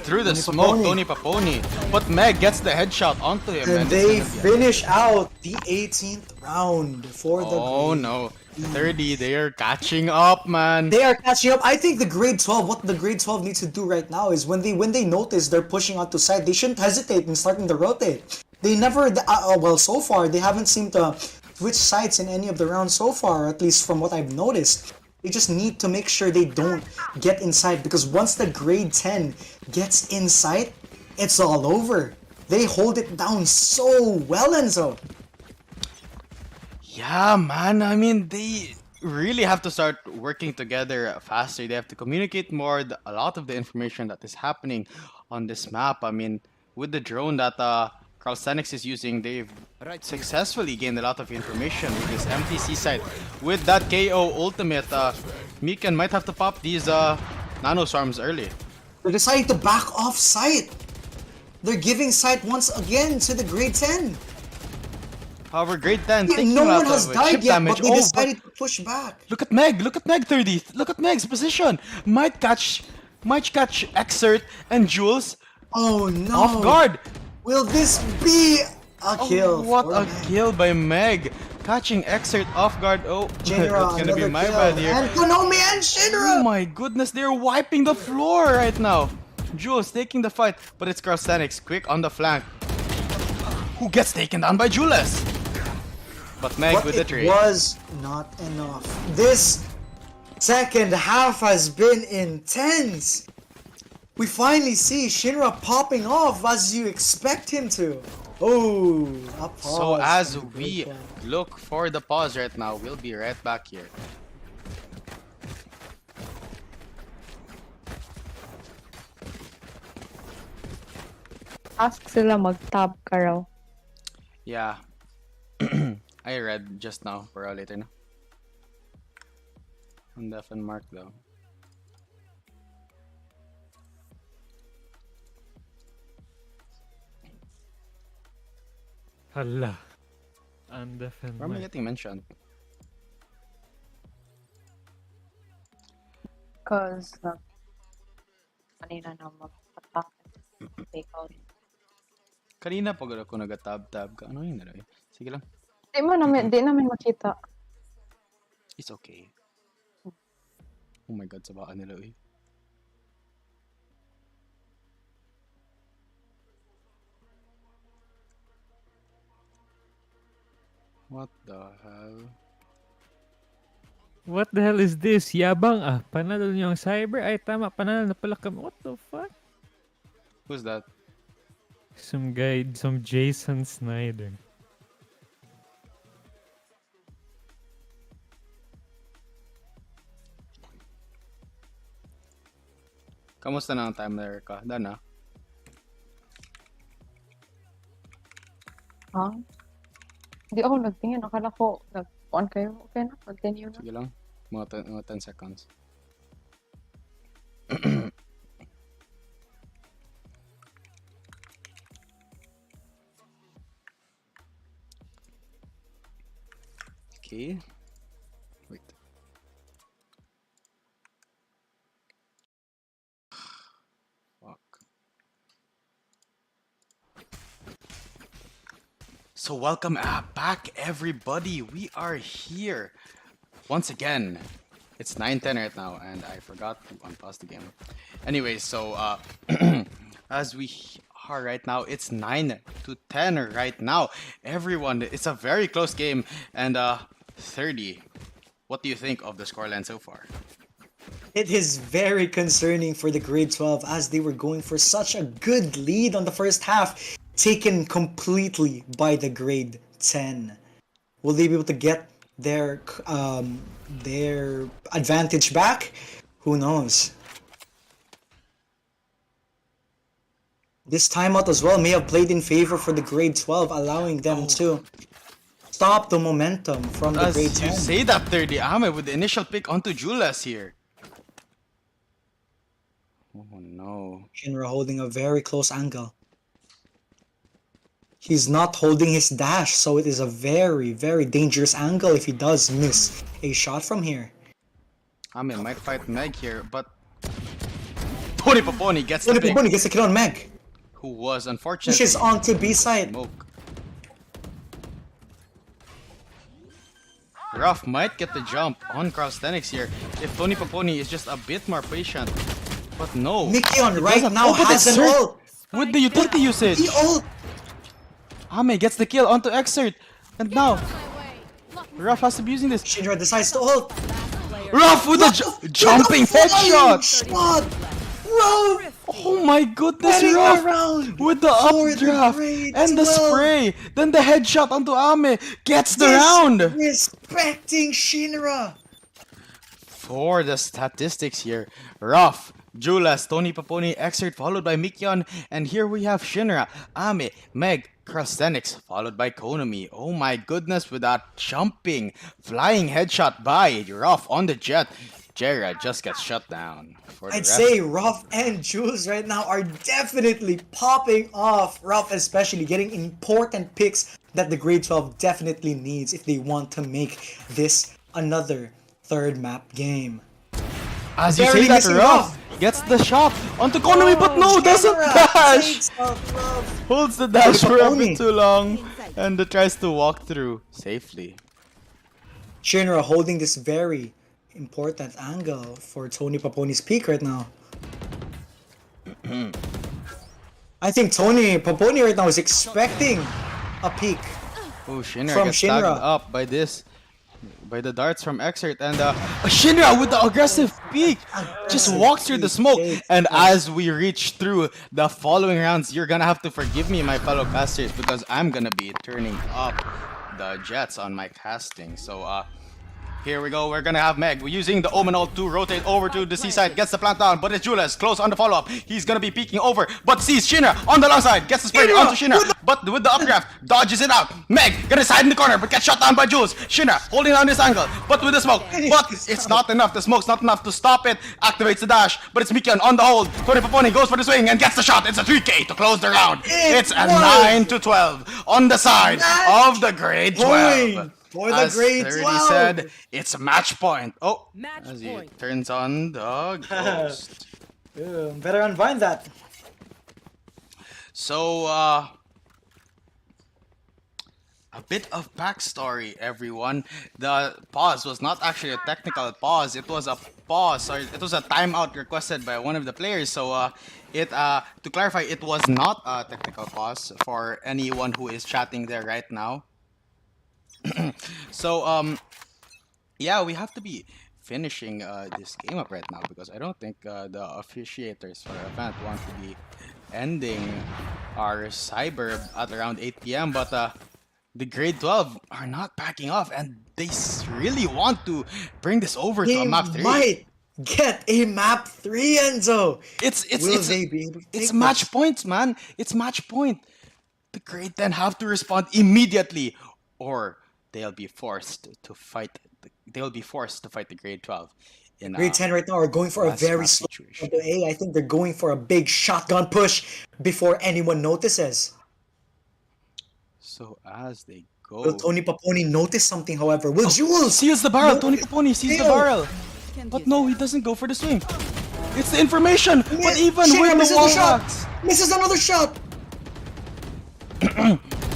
Through the
Tony
smoke,
Paponi.
Tony Paponi. But Meg gets the headshot onto him.
And
it's
they
gonna be a-
finish out the 18th round for the
Oh
grade.
no. 30, they are catching up, man.
They are catching up. I think the grade 12, what the grade 12 needs to do right now is when they notice they're pushing out to side, they shouldn't hesitate in starting to rotate. They never, well, so far, they haven't seemed to switch sides in any of the rounds so far, at least from what I've noticed. They just need to make sure they don't get inside, because once the grade 10 gets inside, it's all over. They hold it down so well, Enzo.
Yeah, man. I mean, they really have to start working together faster. They have to communicate more. A lot of the information that is happening on this map. I mean, with the drone that Carl Stanix is using, they've successfully gained a lot of information with this MTC site. With that KO ultimate, Mikan might have to pop these nanoswarms early.
They're deciding to back off sight. They're giving sight once again to the grade 10.
However, grade 10
Yeah,
taking
no
a lot
one has
of
died
chip
yet,
damage.
but they
Oh,
decided to push back.
look at Meg 30. Look at Meg's position. Might catch Exert and Jules
Oh no!
off guard.
Will this be a kill?
Oh, what
for
a
Meg?
kill by Meg. Catching Exert off guard. Oh,
Shinra,
that's gonna be
another
my
kill.
bad here.
And Konami and
Oh
Shinra!
my goodness, they're wiping the floor right now. Jules taking the fight, but it's Carstanix quick on the flank. Who gets taken down by Jules? But Meg
But
with the
it
trade.
was not enough. This second half has been intense. We finally see Shinra popping off as you expect him to. Oh, a pause.
So as
from the
we
grade 10.
look for the pause right now, we'll be right back here.
Ask sila mag-tab ka raw.
Yeah. I read just now, for later na. On Def and Mark though.
Hala.
Why am I
Undefinitely.
getting mentioned?
Because, kanina na magpatak. Take out.
Kanina pag ako nag-tab-tab ka. Ano yun na rin? Sige lang.
Di namin makita.
It's okay. Oh my god, sabaan nila eh. What the hell?
What the hell is this? Yabang ah. Panalo niyo ang Sciber? Ay tama, panalo na pala kami. What the fuck?
Who's that?
Some guy, some Jason Snyder.
Kamusta na ang timer ka? Dana?
Ha? Hindi ako nagtingin. Akala ko, nag-on kayo. Okay na, continue na.
Sige lang. Mga 10 seconds. Okay. Wait. Fuck. So welcome back everybody. We are here once again. It's 9:10 right now and I forgot to unpause the game. Anyway, so as we are right now, it's 9-10 right now. Everyone, it's a very close game and 30. What do you think of the scoreline so far?
It is very concerning for the grade 12 as they were going for such a good lead on the first half, taken completely by the grade 10. Will they be able to get their advantage back? Who knows? This timeout as well may have played in favor for the grade 12, allowing them to stop the momentum from the
As
grade
you
10.
say that, 30 Ame with the initial pick onto Julas here. Oh no.
Shinra holding a very close angle. He's not holding his dash, so it is a very, very dangerous angle if he does miss a shot from here.
Ame might fight Meg here, but Tony Poponi gets the
Tony
pick,
Poponi gets the kill on Meg.
who was unfortunately
Pushes onto B side.
smoke. Ruff might get the jump on Calisthenics here if Tony Poponi is just a bit more patient. But no.
Mikion
he
right
doesn't-
now
Oh, but
has
it's
an
Xert
ult.
with the utility usage.
He ult.
Ame gets the kill onto Xert. And now, Ruff has to be using this.
Shinra decides to ult.
Ruff with a jumping headshot.
Shot. Bro,
Oh my goodness,
Getting
Ruff
around
with the
for the
updraft
grade
and the
12.
spray. Then the headshot onto Ame gets the round.
Respecting Shinra.
For the statistics here, Ruff, Julas, Tony Paponi, Exert, followed by Mikyon, and here we have Shinra, Ame, Meg, Calisthenics, followed by Konami. Oh my goodness, with that jumping, flying headshot by Ruff on the jet, Jera just gets shut down. For the
I'd
rest.
say Ruff and Jules right now are definitely popping off. Ruff especially getting important picks that the grade 12 definitely needs if they want to make this another third map game.
As you
Barely
say that,
missing
Ruff gets the shot onto Konami, but no, doesn't
Shinra
dash!
takes off Ruff.
Holds the dash for a
Paponi.
bit too long, and tries to walk through safely.
Shinra holding this very important angle for Tony Paponi's peak right now. I think Tony Paponi right now is expecting a peak.
Oh, Shinra
From
gets tagged
Shinra.
up by the darts from Exert, and Shinra with the aggressive peek just walks through the smoke. And as we reach through the following rounds, you're gonna have to forgive me, my fellow casters, because I'm gonna be turning up the jets on my casting. So Here we go. We're gonna have Meg. We're using the Omen ult to rotate over to the C side. Gets the plant down, but it's Julius close on the follow-up. He's gonna be peeking over, but sees Shinra on the long side. Gets the spray onto Shinra, but with the updraft, dodges it out. Meg gonna side in the corner, but gets shot down by Jules. Shinra holding down this angle, but with the smoke. But it's not enough. The smoke's not enough to stop it. Activates the dash, but it's Mikion on the hold. Tony Paponi goes for the swing and gets the shot. It's a 3K to close the round. It's a 9-12 on the side of the grade 12.
For the
As
grade
30
12.
said, it's a match point. Oh,
Match
as he
point.
turns on the ghost.
Better unbind that.
So, a bit of backstory, everyone. The pause was not actually a technical pause. It was a pause, or it was a timeout requested by one of the players. So, to clarify, it was not a technical pause for anyone who is chatting there right now. So, yeah, we have to be finishing this game up right now because I don't think the officiators for the event want to be ending our Sci-ber at around 8 p.m. But the grade 12 are not backing off and they really want to bring this over to a map 3.
Might get a map 3, Enzo. Will
It's
they be able to
it's
take
match
this?
points, man. It's match point. The grade 10 have to respond immediately or they'll be forced to fight. They'll be forced to fight the grade 12 in
Grade 10 right now are going for a
last
very
map
slow
situation.
A. I think they're going for a big shotgun push before anyone notices.
So as they
Will
go,
Tony Paponi notice something, however? Will Jules?
sees the barrel. Tony
notice
Paponi sees the
still?
barrel, but no, he doesn't go for the swing. It's the information. But even
Shinra
with the
misses
wall
shot.
hacks,
Misses another shot.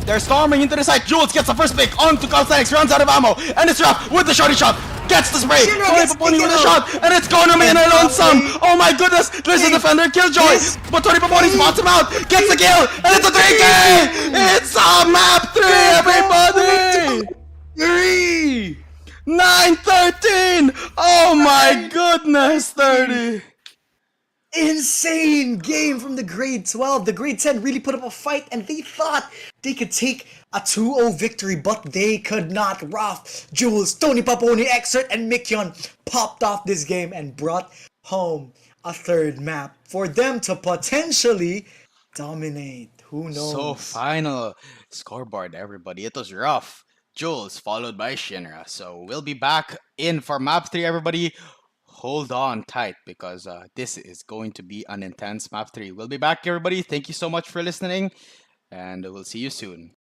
they're storming into the site. Jules gets the first pick onto Khlk, runs out of ammo, and it's rough with the shotty shot. Gets the spray.
Shinra
Tony
gets
Paponi with a
taken
shot, and it's going to be an
And
alone sum.
Khlk
Oh my goodness, there's a defender killjoy,
Yes.
but Tony Paponi spots him out, gets the kill, and it's a 3K. It's a map 3, everybody.
3.
9-13. Oh my goodness, 30.
Insane game from the grade 12. The grade 10 really put up a fight and they thought they could take a 2-0 victory, but they could not. Raf, Jules, Tony Paponi, Exert, and Mikion popped off this game and brought home a third map for them to potentially dominate. Who knows?
So final scoreboard, everybody. It was rough. Jules followed by Shinra. So we'll be back in for map 3, everybody. Hold on tight because this is going to be an intense map 3. We'll be back, everybody. Thank you so much for listening, and we'll see you soon.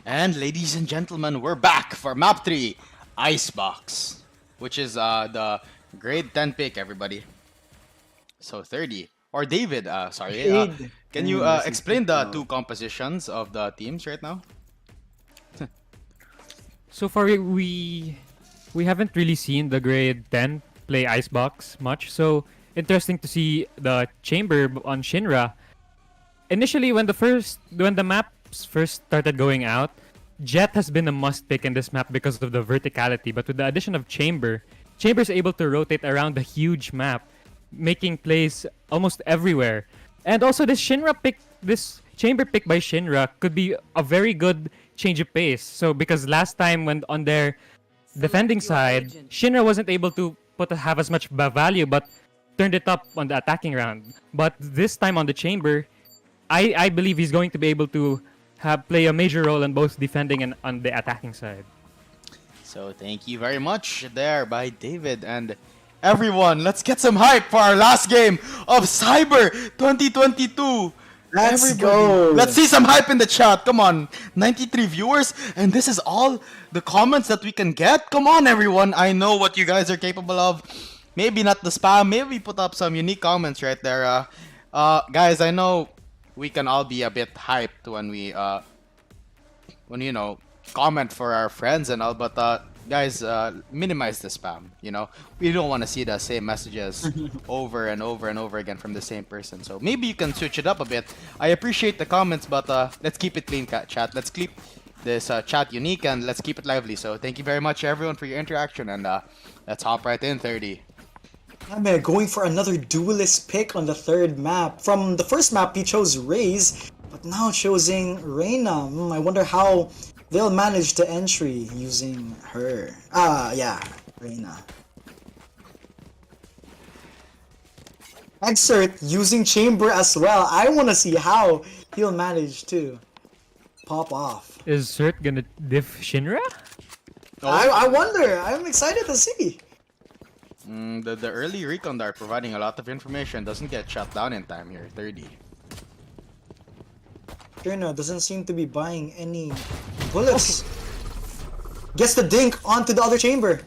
And ladies and gentlemen, we're back for map 3, Icebox, which is the grade 10 pick, everybody. So 30. Or David, sorry.
Grade.
Can you
I see.
explain the two compositions of the teams right now?
So far, we haven't really seen the grade 10 play Icebox much. So interesting to see the chamber on Shinra. Initially, when the maps first started going out, Jet has been a must pick in this map because of the verticality. But with the addition of Chamber, Chamber is able to rotate around the huge map, making plays almost everywhere. And also this Chamber pick by Shinra could be a very good change of pace. So because last time when on their defending side, Shinra wasn't able to have as much value, but turned it up on the attacking round. But this time on the Chamber, I believe he's going to be able to play a major role in both defending and on the attacking side.
So thank you very much there by David and everyone. Let's get some hype for our last game of Sci-ber 2022.
Let's go.
Let's see some hype in the chat. Come on. 93 viewers. And this is all the comments that we can get. Come on, everyone. I know what you guys are capable of. Maybe not the spam. Maybe put up some unique comments right there. Guys, I know we can all be a bit hyped when we, you know, comment for our friends and all. But, guys, minimize the spam, you know. We don't want to see the same messages over and over and over again from the same person. So maybe you can switch it up a bit. I appreciate the comments, but let's keep it clean, chat. Let's keep this chat unique and let's keep it lively. So thank you very much, everyone, for your interaction. And let's hop right in, 30.
I'm going for another duelist pick on the third map. From the first map, he chose Raze, but now choosing Reyna. I wonder how they'll manage the entry using her. Yeah, Reyna. Exert using Chamber as well. I want to see how he'll manage to pop off.
Is Cert gonna diff Shinra?
I wonder. I'm excited to see.
The early recon dart providing a lot of information doesn't get shut down in time here, 30.
Reyna doesn't seem to be buying any bullets. Gets the dink onto the other chamber.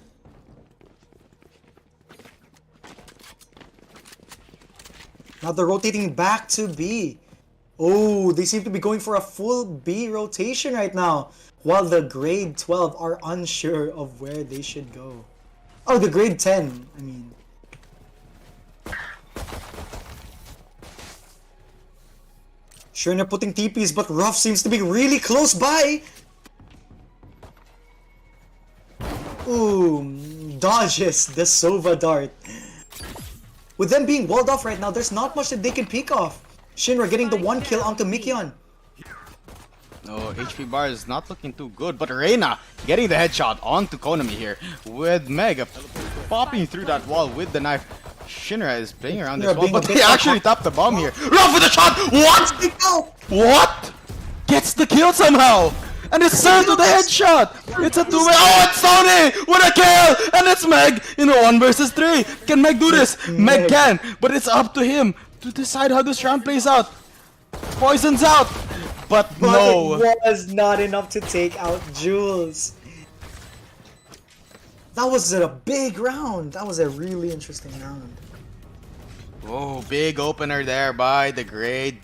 Now they're rotating back to B. Oh, they seem to be going for a full B rotation right now. While the grade 12 are unsure of where they should go. Oh, the grade 10, I mean. Sure, they're putting TPs, but Ruff seems to be really close by. Ooh, dodges the Sova dart. With them being walled off right now, there's not much that they can peek off. Shinra getting the one kill onto Mikyon.
Oh, HP bar is not looking too good, but Reyna getting the headshot onto Konami here with Mega popping through that wall with the knife. Shinra is playing around this wall, but they actually tapped the bomb here. Ruff with the shot! What? What? Gets the kill somehow! And it's Sir to the headshot! It's a two-way. Oh, it's Sony with a kill! And it's Meg in a 1 versus 3. Can Meg do this? Meg can, but it's up to him to decide how this round plays out. Poison's out, but no.
It was not enough to take out Jules. That was a big round. That was a really interesting round.
Oh, big opener there by the grade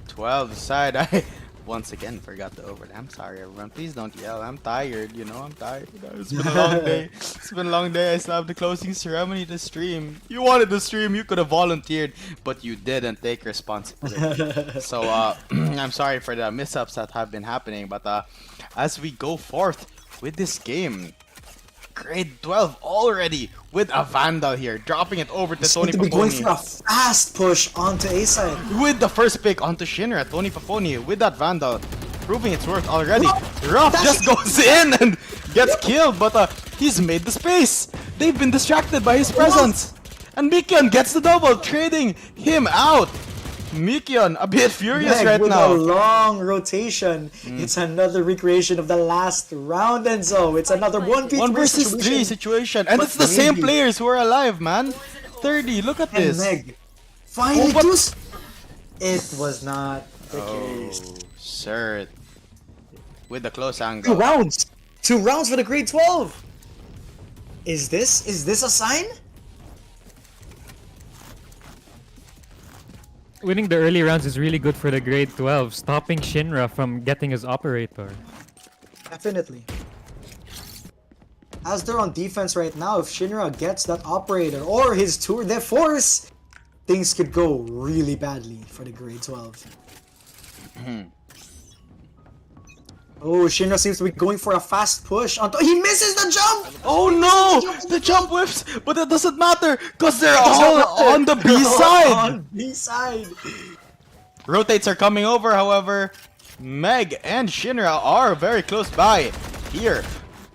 12 side. I once again forgot to overlay. I'm sorry, everyone. Please don't yell. I'm tired. You know, I'm tired. It's been a long day. It's been a long day. I still have the closing ceremony to stream. You wanted to stream. You could have volunteered, but you didn't take responsibility. So, I'm sorry for the mishaps that have been happening. But as we go forth with this game, grade 12 already with a Vandal here, dropping it over to Tony
to be going
Paponi.
for a fast push onto A side.
With the first pick onto Shinra, Tony Paponi with that Vandal, proving its worth already. Ruff just goes in and gets killed, but he's made the space. They've been distracted by his presence. And Mikyon gets the double, trading him out. Mikyon a bit furious
Meg
right
with
now.
a long rotation. It's another recreation of the last round, and so it's another 1v3
1 versus 3 situation. And
But
it's the same
maybe-
players who are alive, man. 30, look at
And
this.
Meg Finally,
but-
Deuce! It was not the case.
Oh, sir. With the close
2
angle.
rounds! 2 rounds for the grade 12! Is this a sign?
Winning the early rounds is really good for the grade 12, stopping Shinra from getting his operator.
Definitely. As they're on defense right now, if Shinra gets that operator or his tour de force, things could go really badly for the grade 12. Oh, Shinra seems to be going for a fast push. He misses the jump!
Oh no! The jump whiffs! But it doesn't matter because they're all on the B side!
On B side!
Rotates are coming over, however. Meg and Shinra are very close by. Here,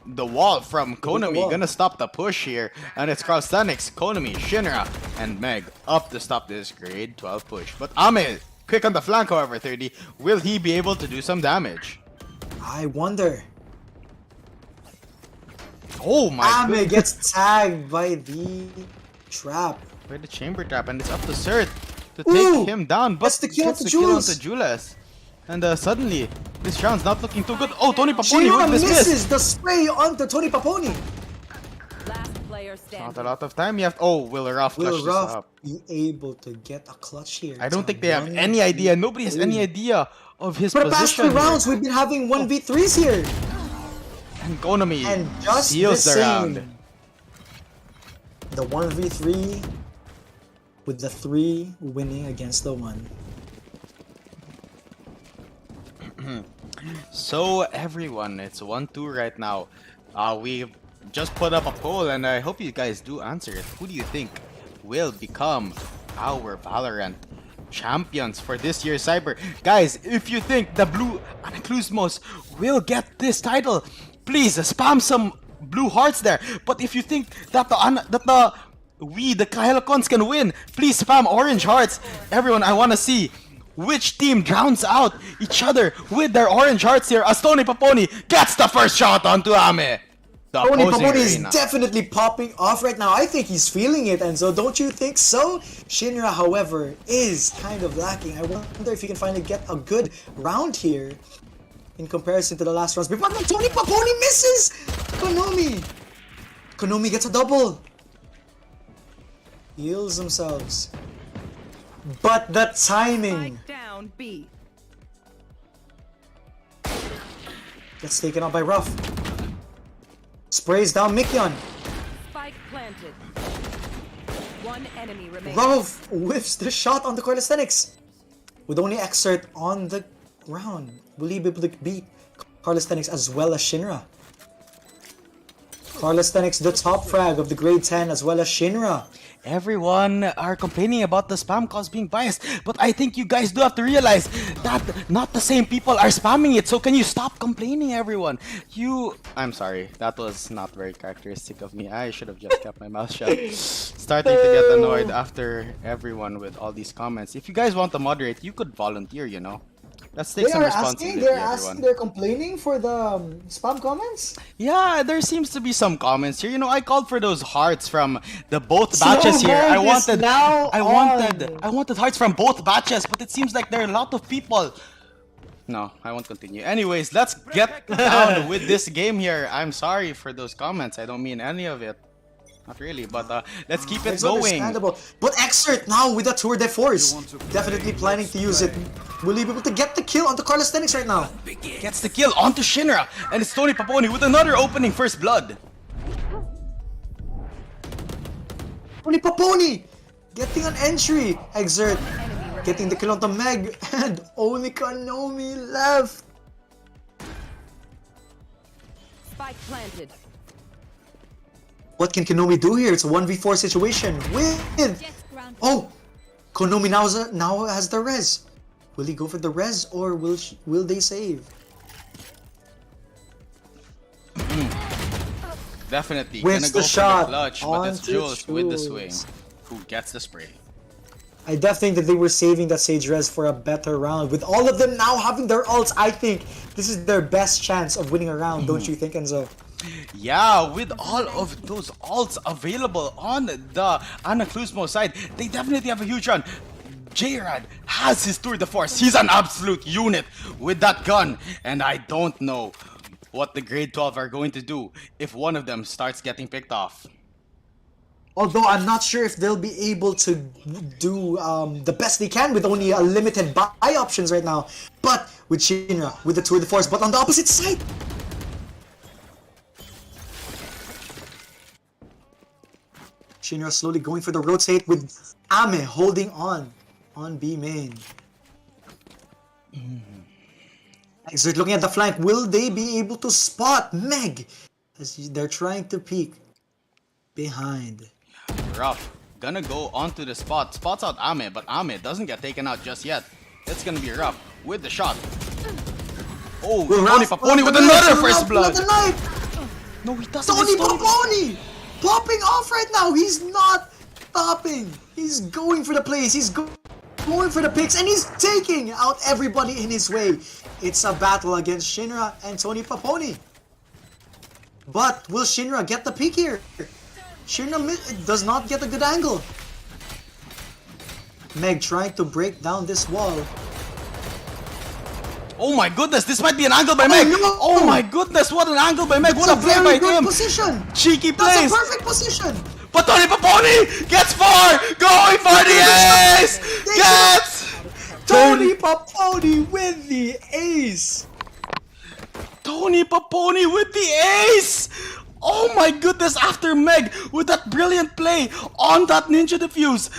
the wall from Konami
wall.
gonna stop the push here. And it's Calisthenics, Konami, Shinra, and Meg up to stop this grade 12 push. But Ame, quick on the flank, however, 30. Will he be able to do some damage?
I wonder.
Oh my
Ame gets tagged by the trap.
By the chamber trap, and it's up to Surt to
Ooh!
take him down, but
That's the kill
gets
onto
the kill
Jules.
onto Jules. And suddenly, this round's not looking too good. Oh, Tony Paponi
Shinra
with this miss.
misses the spray onto Tony Paponi.
Last player
Not
standing.
a lot of time. You have. Oh, Will Ruff clutch
Will
this
Ruff
up.
be able to get a clutch here?
I don't
It's
think
a
they have any
1v3.
idea. Nobody has any idea of his
For the past
position.
2 rounds, we've been having 1v3s here.
And Konami
And just the
seals the
same.
round.
The 1v3 with the 3 winning against the 1.
So everyone, it's 1-2 right now. We've just put up a poll, and I hope you guys do answer it. Who do you think will become our Valorant champions for this year's Sci-ber? Guys, if you think the blue Anaclusmos will get this title, please spam some blue hearts there. But if you think that the Khlkons can win, please spam orange hearts. Everyone, I want to see which team drowns out each other with their orange hearts here as Tony Paponi gets the first shot onto Ame. The
Tony
opposing
Paponi is
arena.
definitely popping off right now. I think he's feeling it, and so don't you think so? Shinra, however, is kind of lacking. I wonder if he can finally get a good round here in comparison to the last rounds. But Tony Paponi misses! Konami gets a double. Heals themselves. But the timing
Spike down B.
gets taken out by Ruff. Sprays down Mikyon.
Spike planted. One enemy remaining.
Ruff whiffs the shot on the Calisthenics. With only Exert on the ground, will he be able to beat Calisthenics as well as Shinra? Calisthenics, the top frag of the grade 10, as well as Shinra.
Everyone are complaining about the spam calls being biased, but I think you guys do have to realize that not the same people are spamming it. So can you stop complaining, everyone? I'm sorry, that was not very characteristic of me. I should have just kept my mouth shut. Starting to get annoyed after everyone with all these comments. If you guys want to moderate, you could volunteer, you know. Let's take some responsibility, everyone.
they're complaining for the spam comments?
Yeah, there seems to be some comments here. You know, I called for those hearts from the both batches here. I wanted hearts from both batches, but it seems like there are a lot of people. No, I won't continue. Anyways, let's get down with this game here. I'm sorry for those comments. I don't mean any of it. Not really, but let's keep it
It's
going.
understandable. But Exert now with a tour de force.
You want to play,
Definitely planning to use it. Will he be able to get the kill on the Calisthenics right now?
Gets the kill onto Shinra, and it's Tony Paponi with another opening first blood.
Tony Paponi getting an entry. Exert getting the kill onto Meg, and only Konami left.
Spike planted.
What can Konami do here? It's a 1v4 situation with... Oh! Konami now has the res. Will he go for the res or will they save?
Definitely
Wins
gonna go
the shot
for the clutch, but it's
onto
Jules with the swing
Jules.
who gets the spray.
I definitely think that they were saving that Sage res for a better round. With all of them now having their ults, I think this is their best chance of winning a round, don't you think, Enzo?
Yeah, with all of those ults available on the Anaklusmo side, they definitely have a huge run. J-Rad has his tour de force. He's an absolute unit with that gun. And I don't know what the grade 12 are going to do if one of them starts getting picked off.
Although I'm not sure if they'll be able to do the best they can with only a limited buy options right now. But with Shinra, with the tour de force, but on the opposite side. Shinra slowly going for the rotate with Ame holding on B main. Exert looking at the flank. Will they be able to spot Meg as they're trying to peek behind?
Rough. Gonna go onto the spot. Spots out Ame, but Ame doesn't get taken out just yet. It's gonna be Rough with the shot. Oh, Tony Paponi with another first blood. No, he doesn't.
Tony Paponi popping off right now. He's not stopping. He's going for the plays. He's going for the picks, and he's taking out everybody in his way. It's a battle against Shinra and Tony Paponi. But will Shinra get the peak here? Shinra does not get a good angle. Meg trying to break down this wall.
Oh my goodness, this might be an angle by Meg.
No.
Oh my goodness, what an angle by Meg. What a play by him.
Position.
Cheeky
That's
plays.
a perfect position.
But Tony Paponi gets far. Going for the ace. Gets.
Tony Paponi with the ace.
Tony Paponi with the ace. Oh my goodness, after Meg with that brilliant play on that Ninja Diffuse.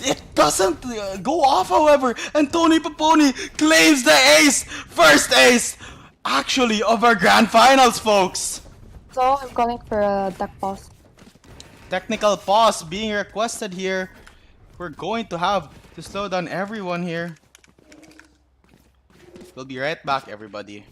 It doesn't go off, however, and Tony Paponi claims the ace. First ace, actually, of our grand finals, folks.
So I'm calling for a duck pause.
Technical pause being requested here. We're going to have to slow down everyone here. We'll be right back, everybody.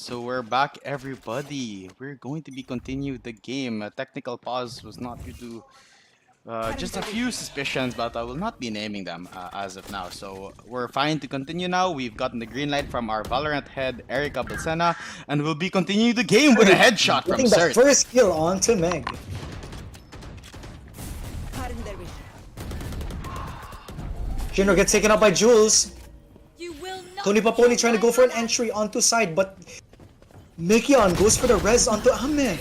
So we're back, everybody. We're going to be continue the game. A technical pause was not due to just a few suspicions, but I will not be naming them as of now. So we're fine to continue now. We've gotten the green light from our Valorant head, Erica Balsena, and we'll be continuing the game with a headshot from
Getting the
Cert.
first kill onto Meg. Shinra gets taken out by Jules.
You will not.
Tony Paponi trying to go for an entry onto side, but Mikion goes for the res onto Ame.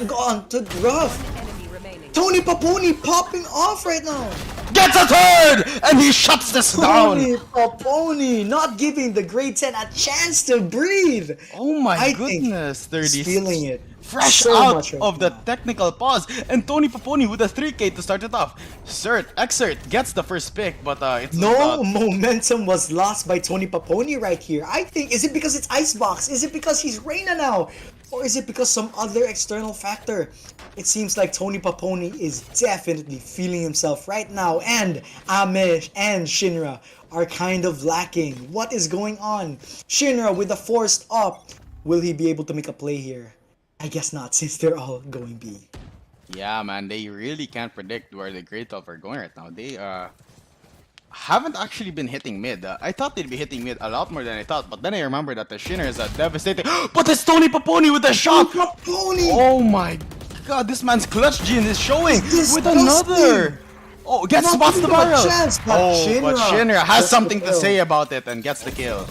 Go on to Ruff.
Enemy remaining.
Tony Paponi popping off right now.
Gets a third! And he shuts this down!
Tony Paponi not giving the grade 10 a chance to breathe.
Oh my
I think
goodness, 30.
He's feeling it.
Fresh
so
out
much right
of the
now.
technical pause, and Tony Paponi with a 3K to start it off. Exert gets the first pick, but it's
No momentum was lost by Tony Paponi right here. I think, is it because it's Icebox? Is it because he's Reyna now? Or is it because some other external factor? It seems like Tony Paponi is definitely feeling himself right now, and Amish and Shinra are kind of lacking. What is going on? Shinra with the forced up. Will he be able to make a play here? I guess not, since they're all going B.
Yeah, man, they really can't predict where the Great 12 are going right now. They haven't actually been hitting mid. I thought they'd be hitting mid a lot more than I thought, but then I remember that the Shinner is a devastating. But it's Tony Paponi with a shot!
Paponi!
Oh my god, this man's clutch gene is showing
It's
with
disgusting.
another! Oh, gets
Not
spots the
giving him a
barrel!
chance, but
Oh, but
Shinra
Shinra has
gets the
something to
kill.
say about it and gets the kill.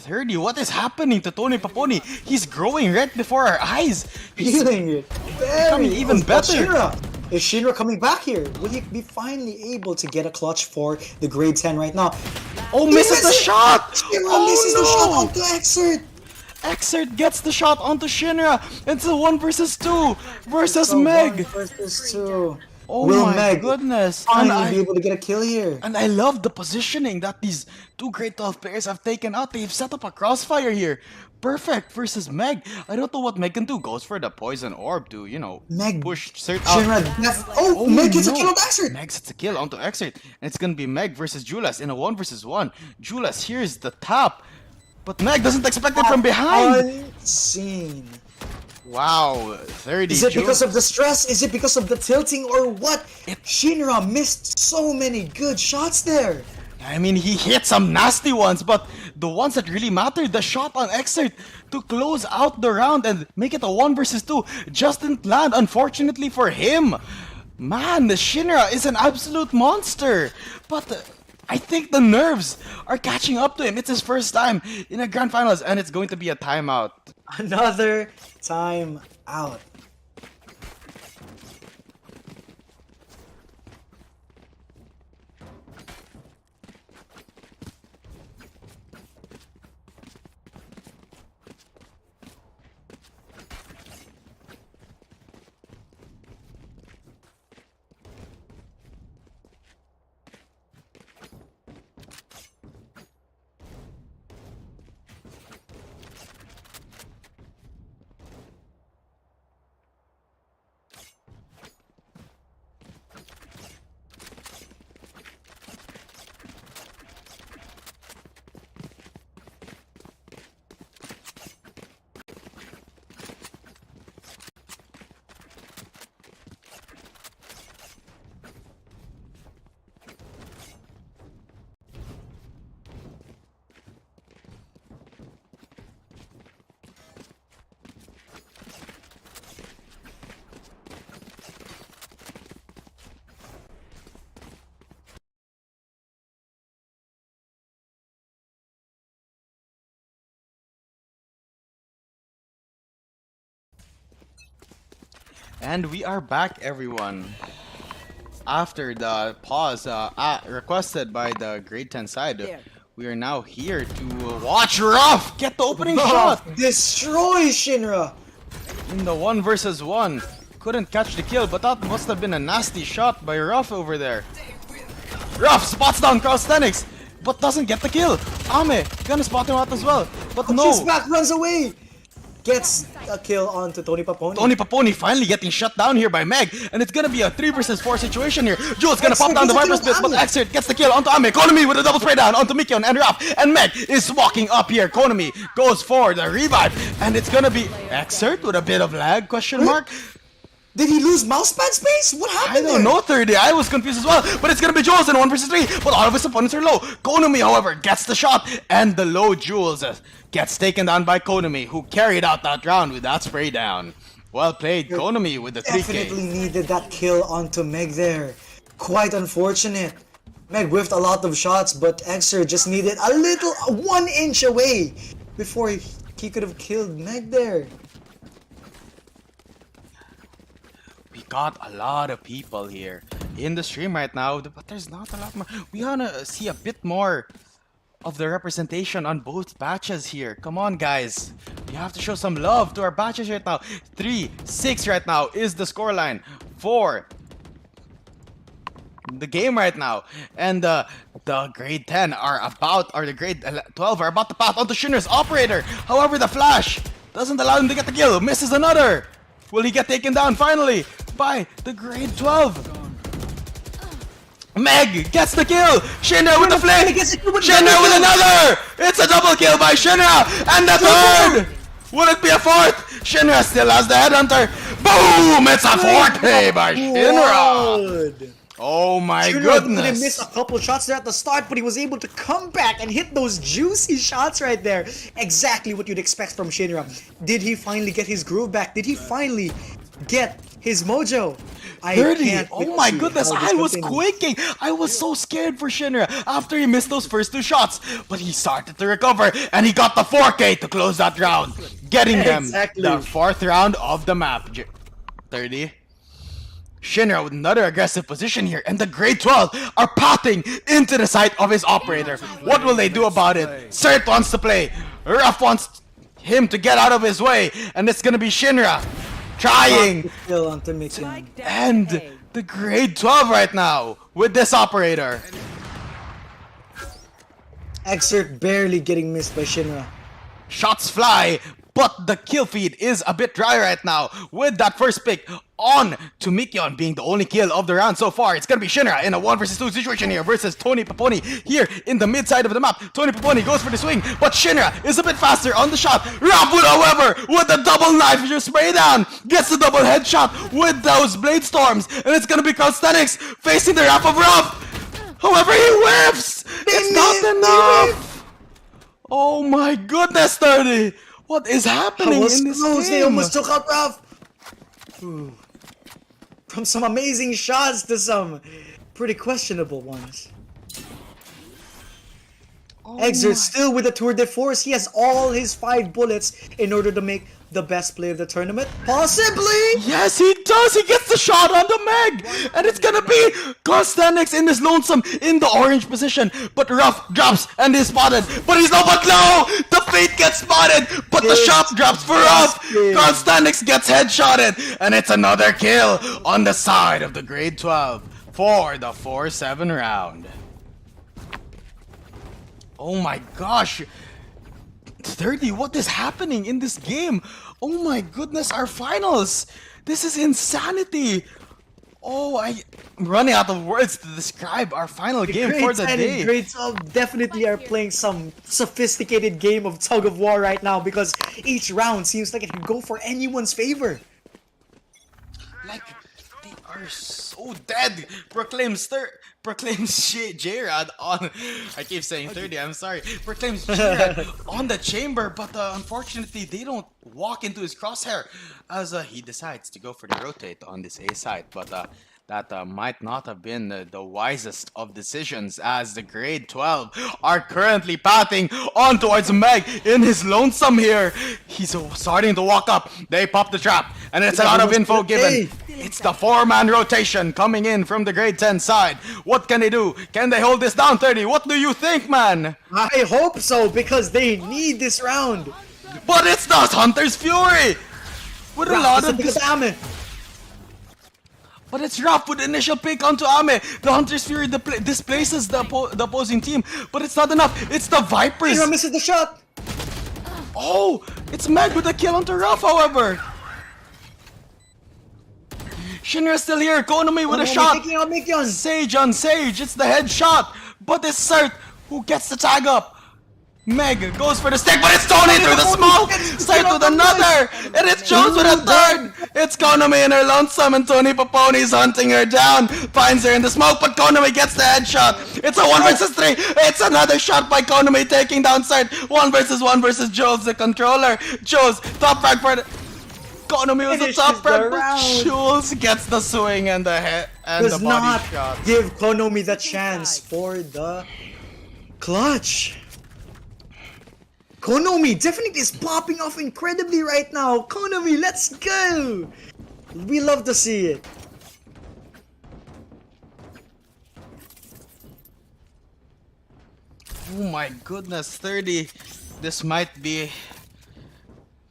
30, what is happening to Tony Paponi? He's growing right before our eyes. He's
Feeling it.
becoming
Very
even
but
better.
Shinra, is Shinra coming back here? Will he be finally able to get a clutch for the grade 10 right now?
Oh, misses the shot!
Shinra misses the shot
Oh
onto Exert.
no! Exert gets the shot onto Shinra. It's a 1 versus 2 versus Meg.
1 versus 2.
Oh
Will
my
Meg
goodness!
finally be able to get a kill here?
And I love the positioning that these two Great 12 players have taken out. They've set up a crossfire here. Perfect versus Meg. I don't know what Meg can do. Goes for the poison orb to, you know,
Meg,
push Cert out.
Shinra oh, Meg gets a
no.
kill on Exert.
Meg gets a kill onto Exert. And it's gonna be Meg versus Julas in a 1 versus 1. Julas, here's the tap. But Meg doesn't expect it from behind.
Unseen.
Wow, 30.
Is it because of the stress? Is it because of the tilting or what? Shinra missed so many good shots there.
I mean, he hit some nasty ones, but the ones that really mattered, the shot on Exert to close out the round and make it a 1 versus 2, just didn't land, unfortunately for him. Man, the Shinra is an absolute monster. But I think the nerves are catching up to him. It's his first time in a grand finals, and it's going to be a timeout.
Another time out.
And we are back, everyone. After the pause requested by the grade 10 side, we are now here to watch Ruff get the opening shot
Destroy Shinra.
in the 1 versus 1. Couldn't catch the kill, but that must have been a nasty shot by Ruff over there. Ruff spots down Calisthenics, but doesn't get the kill. Ame gonna spot him out as well, but
She's
no.
back, runs away. gets a kill onto Tony Paponi.
Tony Paponi finally getting shut down here by Meg, and it's gonna be a 3 versus 4 situation here. Jules gonna pop down the Viper's Pit, but Exert gets the kill onto Ame. Konami with a double spray down onto Mikyon and Raf, and Meg is walking up here. Konami goes for the revive, and it's gonna be Exert with a bit of lag, question mark.
Did he lose mousepad space? What happened
I don't know, 30. I was confused as well, but it's gonna be Jules in 1 versus 3, but all of his opponents are low. Konami, however, gets the shot, and the low Jules gets taken down by Konami, who carried out that round with that spray down. Well played, Konami with the 3K.
Definitely needed that kill onto Meg there. Quite unfortunate. Meg whiffed a lot of shots, but Exer just needed a little 1 inch away before he could have killed Meg there.
We got a lot of people here in the stream right now, but there's not a lot more. We wanna see a bit more of the representation on both batches here. Come on, guys. We have to show some love to our batches right now. 3-6 right now is the scoreline for the game right now. And the grade 10 are about, or the grade 12 are about to pass onto Shinra's operator. However, the flash doesn't allow him to get the kill. Misses another. Will he get taken down finally by the grade 12? Meg gets the kill! Shinra with the flame! Shinra with another! It's a double kill by Shinra! And the third! Will it be a fourth? Shinra still has the headhunter! Boom! It's a fourth play by Shinra!
Good.
Oh my
Shinra
goodness!
didn't miss a couple shots there at the start, but he was able to come back and hit those juicy shots right there. Exactly what you'd expect from Shinra. Did he finally get his groove back? Did he finally get his mojo?
30! Oh my goodness, I was quaking! I was so scared for Shinra after he missed those first 2 shots. But he started to recover, and he got the 4K to close that round. Getting them the 4th round of the map. 30. Shinra with another aggressive position here, and the grade 12 are pathing into the site of his operator. What will they do about it? Cert wants to play. Ruff wants him to get out of his way, and it's gonna be Shinra trying.
Kill onto Mikyon.
Spike down
And
A.
the grade 12 right now with this operator.
Exert barely getting missed by Shinra.
Shots fly, but the kill feed is a bit dry right now with that first pick on to Mikyon being the only kill of the round so far. It's gonna be Shinra in a 1 versus 2 situation here versus Tony Paponi here in the mid side of the map. Tony Paponi goes for the swing, but Shinra is a bit faster on the shot. Rapwood, however, with the double knife just spray down, gets the double headshot with those blade storms, and it's gonna be Calisthenics facing the wrap of Ruff. However, he whiffs. It's not enough. Oh my goodness, 30. What is happening in this
close. They
game?
almost took out Ruff. From some amazing shots to some pretty questionable ones. Exert still with the tour de force. He has all his 5 bullets in order to make the best play of the tournament. Possibly!
Yes, he does! He gets the shot on the Meg! And it's gonna be Calisthenics in this lonesome in the orange position. But Ruff drops and is spotted. But he's not but no! The Fate gets spotted! But the shot drops for Ruff! Calisthenics gets headshotted! And it's another kill on the side of the grade 12 for the 4-7 round. Oh my gosh! 30, what is happening in this game? Oh my goodness, our finals! This is insanity! Oh, I'm running out of words to describe our final game for the day.
Grade 12 definitely are playing some sophisticated game of tug of war right now because each round seems like it can go for anyone's favor.
Like, they are so dead! Proclaims J-Rad on... I keep saying 30, I'm sorry. Proclaims J-Rad on the chamber, but unfortunately they don't walk into his crosshair as he decides to go for the rotate on this A side. But that might not have been the wisest of decisions as the grade 12 are currently pathing on towards Meg in his lonesome here. He's starting to walk up. They pop the trap and it's a lot of info given. It's the 4-man rotation coming in from the grade 10 side. What can they do? Can they hold this down, 30? What do you think, man?
I hope so because they need this round.
But it's not Hunter's Fury! With a lot of But it's rough with the initial pick onto Ame. The Hunter's Fury displaces the opposing team, but it's not enough. It's the Vipers.
Shinra misses the shot.
Oh, It's Meg with a kill onto Ruff, however. Shinra's still here. Konami with a shot. Sage on Sage. It's the headshot. But it's Cert who gets the tag up. Meg goes for the stick, but it's Tony through the smoke! Cert with another! And it's Jones with a third! It's Konami in her lonesome, and Tony Paponi's hunting her down. Finds her in the smoke, but Konami gets the headshot. It's a 1 versus 3. It's another shot by Konami taking down Cert. 1 versus Jules, the controller. Jules, top frag for the... Konami was the top frag, but Jules gets the swing and the head and the body shot.
Give Konami the chance for the clutch. Konami definitely is popping off incredibly right now. Konami, let's go! We love to see it.
Oh my goodness, 30. This might be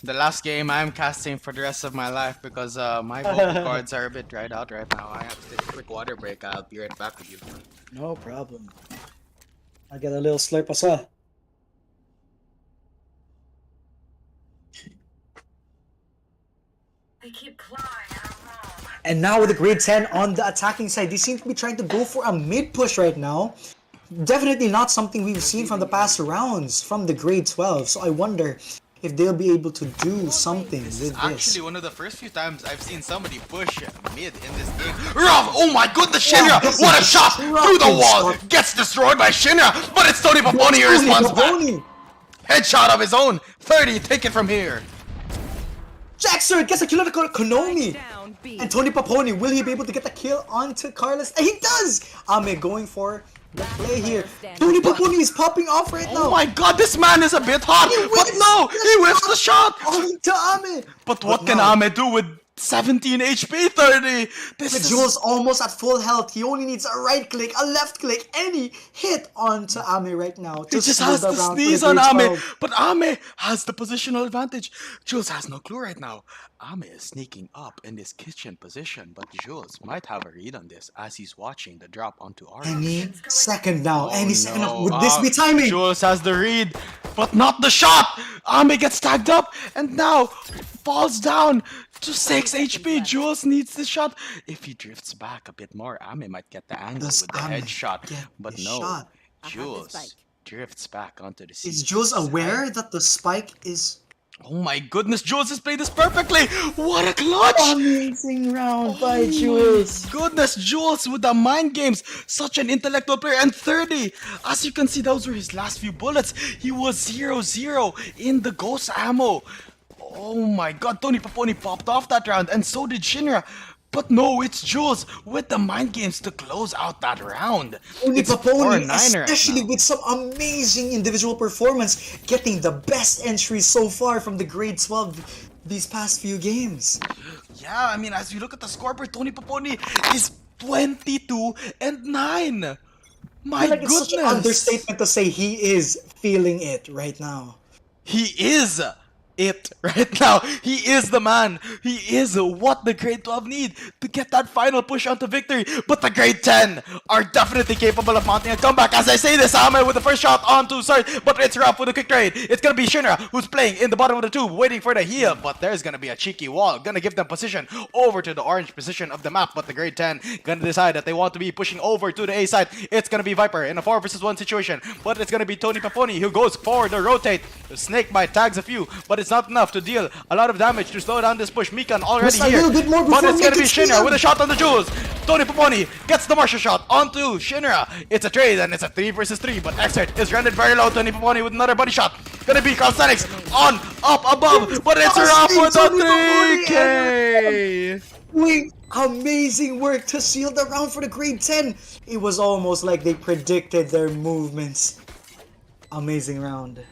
the last game I'm casting for the rest of my life because my vocal cords are a bit dried out right now. I have to take a quick water break. I'll be right back with you.
No problem. I get a little slurp as well.
They keep clawing, I don't know.
And now with the grade 10 on the attacking side, they seem to be trying to go for a mid push right now. Definitely not something we've seen from the past rounds from the grade 12. So I wonder if they'll be able to do something with this.
Actually, one of the first few times I've seen somebody push mid in this game. Ruff! Oh my goodness, Shinra! What a shot! Through the wall! Gets destroyed by Shinra! But it's Tony Paponi who responds back! Headshot of his own! 30, take it from here!
Jackson gets a kill on Konami! And Tony Paponi, will he be able to get the kill onto Carlos? And he does! Ame going for the play here. Tony Paponi is popping off right now.
Oh my god, this man is a bit hot! But no! He whiffs the shot!
Onto Ame!
But what can Ame do with 17 HP, 30?
With Jules almost at full health, he only needs a right click, a left click, any hit onto Ame right now.
He just has to sneeze on Ame, but Ame has the positional advantage. Jules has no clue right now. Ame is sneaking up in this kitchen position, but Jules might have a read on this as he's watching the drop onto Orange.
Any second now, any second now.
No.
Would this be timing?
Jules has the read, but not the shot. Ame gets tagged up and now falls down to 6 HP. Jules needs the shot. If he drifts back a bit more, Ame might get the angle with the headshot. But no, Jules drifts back onto the seat.
Is Jules aware that the spike is...
Oh my goodness, Jules has played this perfectly! What a clutch!
Amazing round by Jules!
Goodness, Jules with the mind games! Such an intellectual player, and 30! As you can see, those were his last few bullets. He was 0-0 in the ghost ammo. Oh my god, Tony Paponi popped off that round, and so did Shinra. But no, it's Jules with the mind games to close out that round.
Tony
It's
Paponi,
4-9
especially
right now.
with some amazing individual performance, getting the best entries so far from the grade 12 these past few games.
Yeah, I mean, as you look at the scoreboard, Tony Paponi is 22-9. My
It's
goodness.
such an understatement to say he is feeling it right now.
He is it right now. He is the man. He is what the grade 12 need to get that final push onto victory. But the grade 10 are definitely capable of mounting a comeback. As I say this, Ame with the first shot onto Cert, but it's Ruff with a quick trade. It's gonna be Shinra who's playing in the bottom of the tube, waiting for the heal. But there's gonna be a cheeky wall, gonna give them position over to the orange position of the map. But the grade 10 gonna decide that they want to be pushing over to the A side. It's gonna be Viper in a 4 versus 1 situation, but it's gonna be Tony Paponi who goes for the rotate. The snake bite tags a few, but it's not enough to deal a lot of damage to slow down this push. Mikan already
A
here,
little bit more
but it's
before
gonna be
Mikan's
Shinra
here.
with a shot on the Jules. Tony Paponi gets the Marshall shot onto Shinra. It's a trade and it's a 3 versus 3, but Exert is rendered very low. Tony Paponi with another body shot. Gonna be Calisthenics on, up, above, but it's Ruff with the 3K.
Doing amazing work to seal the round for the grade 10. It was almost like they predicted their movements. Amazing round.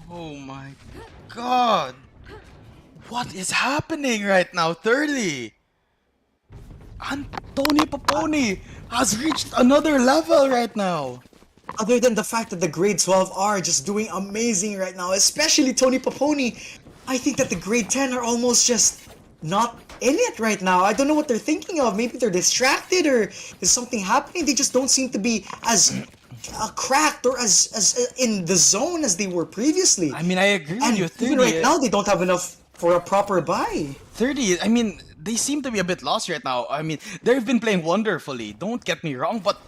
Oh my god. What is happening right now? 30. And Tony Paponi has reached another level right now.
Other than the fact that the grade 12 are just doing amazing right now, especially Tony Paponi, I think that the grade 10 are almost just not in it right now. I don't know what they're thinking of. Maybe they're distracted or is something happening. They just don't seem to be as cracked or as in the zone as they were previously.
I mean, I agree with
And
you.
even
30.
right now, they don't have enough for a proper buy.
30. I mean, they seem to be a bit lost right now. I mean, they've been playing wonderfully. Don't get me wrong, but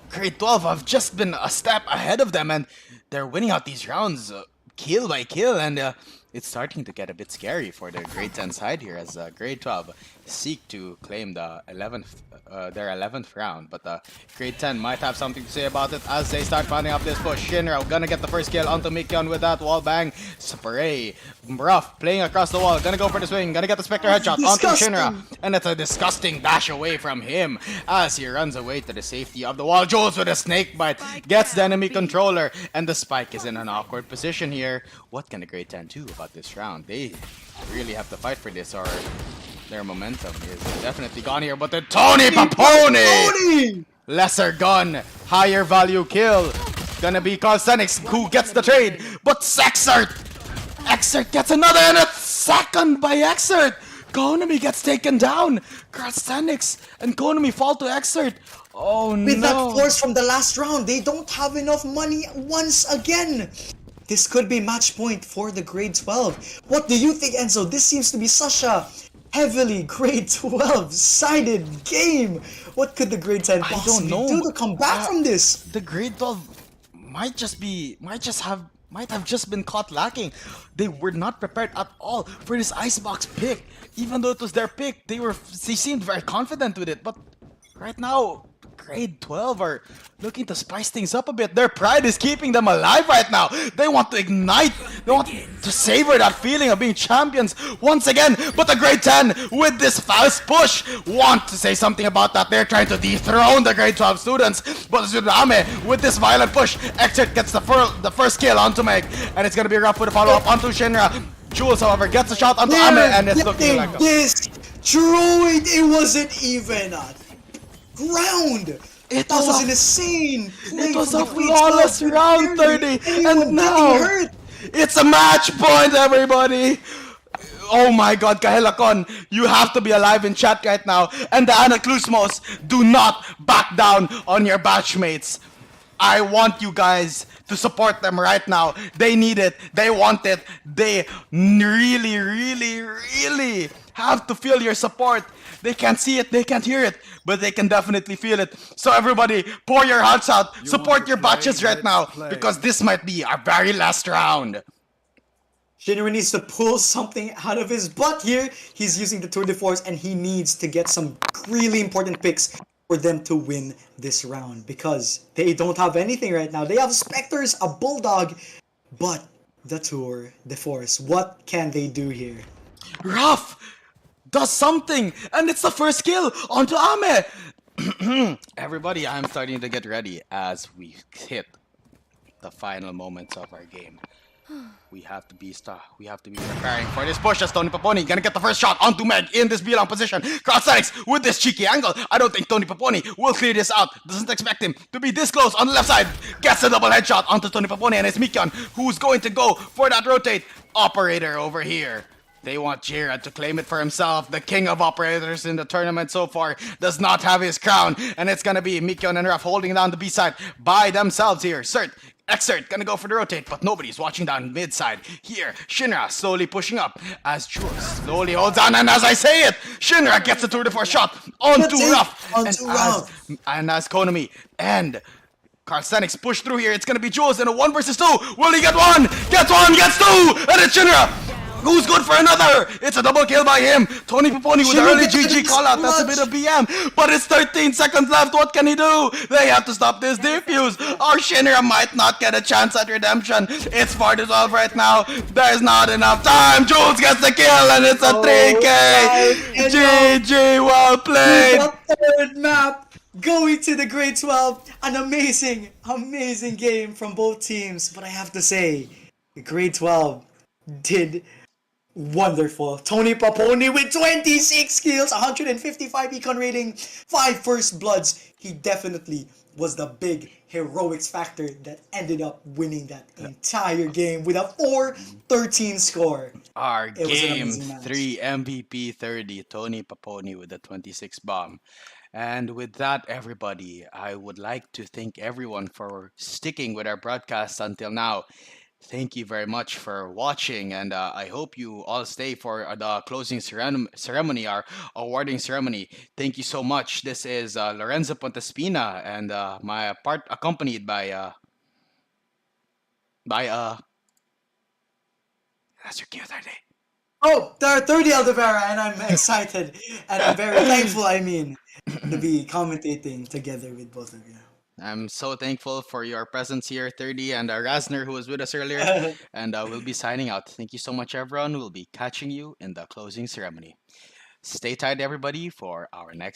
Grade 12 have just been a step ahead of them, and they're winning out these rounds kill by kill, and it's starting to get a bit scary for the Grade 10 side here as Grade 12 seek to claim their 11th round. But Grade 10 might have something to say about it as they start finding up this push. Shinra gonna get the first kill onto Mikyon with that wall bang. Spray. Rough playing across the wall. Gonna go for the swing. Gonna get the Spectre headshot onto Shinra. And it's a disgusting dash away from him as he runs away to the safety of the wall. Jules with a snake bite gets the enemy controller. And the Spike is in an awkward position here. What can the Grade 10 do about this round? They really have to fight for this, or their momentum is definitely gone here. But the Tony Paponi! Lesser gun, higher value kill. Gonna be Calisthenics who gets the trade. But Exert gets another, and it's second by Exert. Konami gets taken down. Calisthenics and Konami fall to Exert. Oh
With that
no.
force from the last round, they don't have enough money once again. This could be match point for the Grade 12. What do you think, Enzo? This seems to be such a heavily Grade 12-sided game. What could the Grade 10 possibly
know.
do to come back from this?
The Grade 12 might have just been caught lacking. They were not prepared at all for this icebox pick. Even though it was their pick, they seemed very confident with it. But right now, Grade 12 are looking to spice things up a bit. Their pride is keeping them alive right now. They want to ignite. They want to savor that feeling of being champions once again. But the Grade 10, with this fast push, want to say something about that. They're trying to dethrone the Grade 12 students. But Tsunami, with this violent push, Exert gets the first kill onto Meg. And it's going to be rough with a follow-up onto Shinra. Jules, however, gets a shot onto Ame, and it's looking like
this droid. It wasn't even a ground.
It
That was
a-
an insane play
It was
from
a
the Grade
flawless
12.
round 30,
Anyone
and now
getting hurt.
it's a match point, everybody. Oh my god, Khlk, you have to be alive in chat right now. And the Anaklusmos, do not back down on your batchmates. I want you guys to support them right now. They need it. They want it. They really, really, really have to feel your support. They can't see it, they can't hear it, but they can definitely feel it. So everybody, pour your hearts out. Support your batches right now, because this might be our very last round.
Shinra needs to pull something out of his butt here. He's using the tour de force, and he needs to get some really important picks for them to win this round, because they don't have anything right now. They have Spectres, a Bulldog, but the tour de force. What can they do here?
Ruff does something, and it's the first kill onto Ame. Everybody, I'm starting to get ready as we hit the final moments of our game. We have to be preparing for this push as Tony Paponi gonna get the first shot onto Meg in this B-long position. Calisthenics with this cheeky angle. I don't think Tony Paponi will clear this out. Doesn't expect him to be this close on the left side. Gets a double headshot onto Tony Paponi, and it's Mikyon who's going to go for that rotate. Operator over here. They want Jira to claim it for himself. The king of operators in the tournament so far does not have his crown. And it's gonna be Mikyon and Ruff holding down the B side by themselves here. Exert gonna go for the rotate, but nobody's watching down mid side. Here, Shinra slowly pushing up as Jules slowly holds on. And as I say it, Shinra gets the tour de force shot onto Ruff. And as Konami and Calisthenics push through here, it's gonna be Jules in a 1 versus 2. Will he get one? Gets one, gets two, and it's Shinra who's good for another. It's a double kill by him. Tony Paponi with the early GG call out. That's a bit of BM, but it's 13 seconds left. What can he do? They have to stop this defuse, or Shinra might not get a chance at redemption. It's 4-12 right now. There's not enough time. Jules gets the kill, and it's a 3K. GG, well played.
Third map going to the Grade 12. An amazing game from both teams. But I have to say, the Grade 12 did wonderful. Tony Paponi with 26 kills, 155 econ rating, 5 first bloods. He definitely was the big heroics factor that ended up winning that entire game with a 4-13 score.
Our
It was an
game
amazing match.
3 MVP 30, Tony Paponi with the 26 bomb. And with that, everybody, I would like to thank everyone for sticking with our broadcast until now. Thank you very much for watching, and I hope you all stay for the closing ceremony, our awarding ceremony. Thank you so much. This is Lorenzo Pontespina, and my part accompanied by that's your Q30.
Oh, there are 30 Aldevara, and I'm excited, and I'm very thankful, I mean, to be commentating together with both of you.
I'm so thankful for your presence here, 30, and Rasner, who was with us earlier. And we'll be signing out. Thank you so much, everyone. We'll be catching you in the closing ceremony. Stay tight, everybody, for our next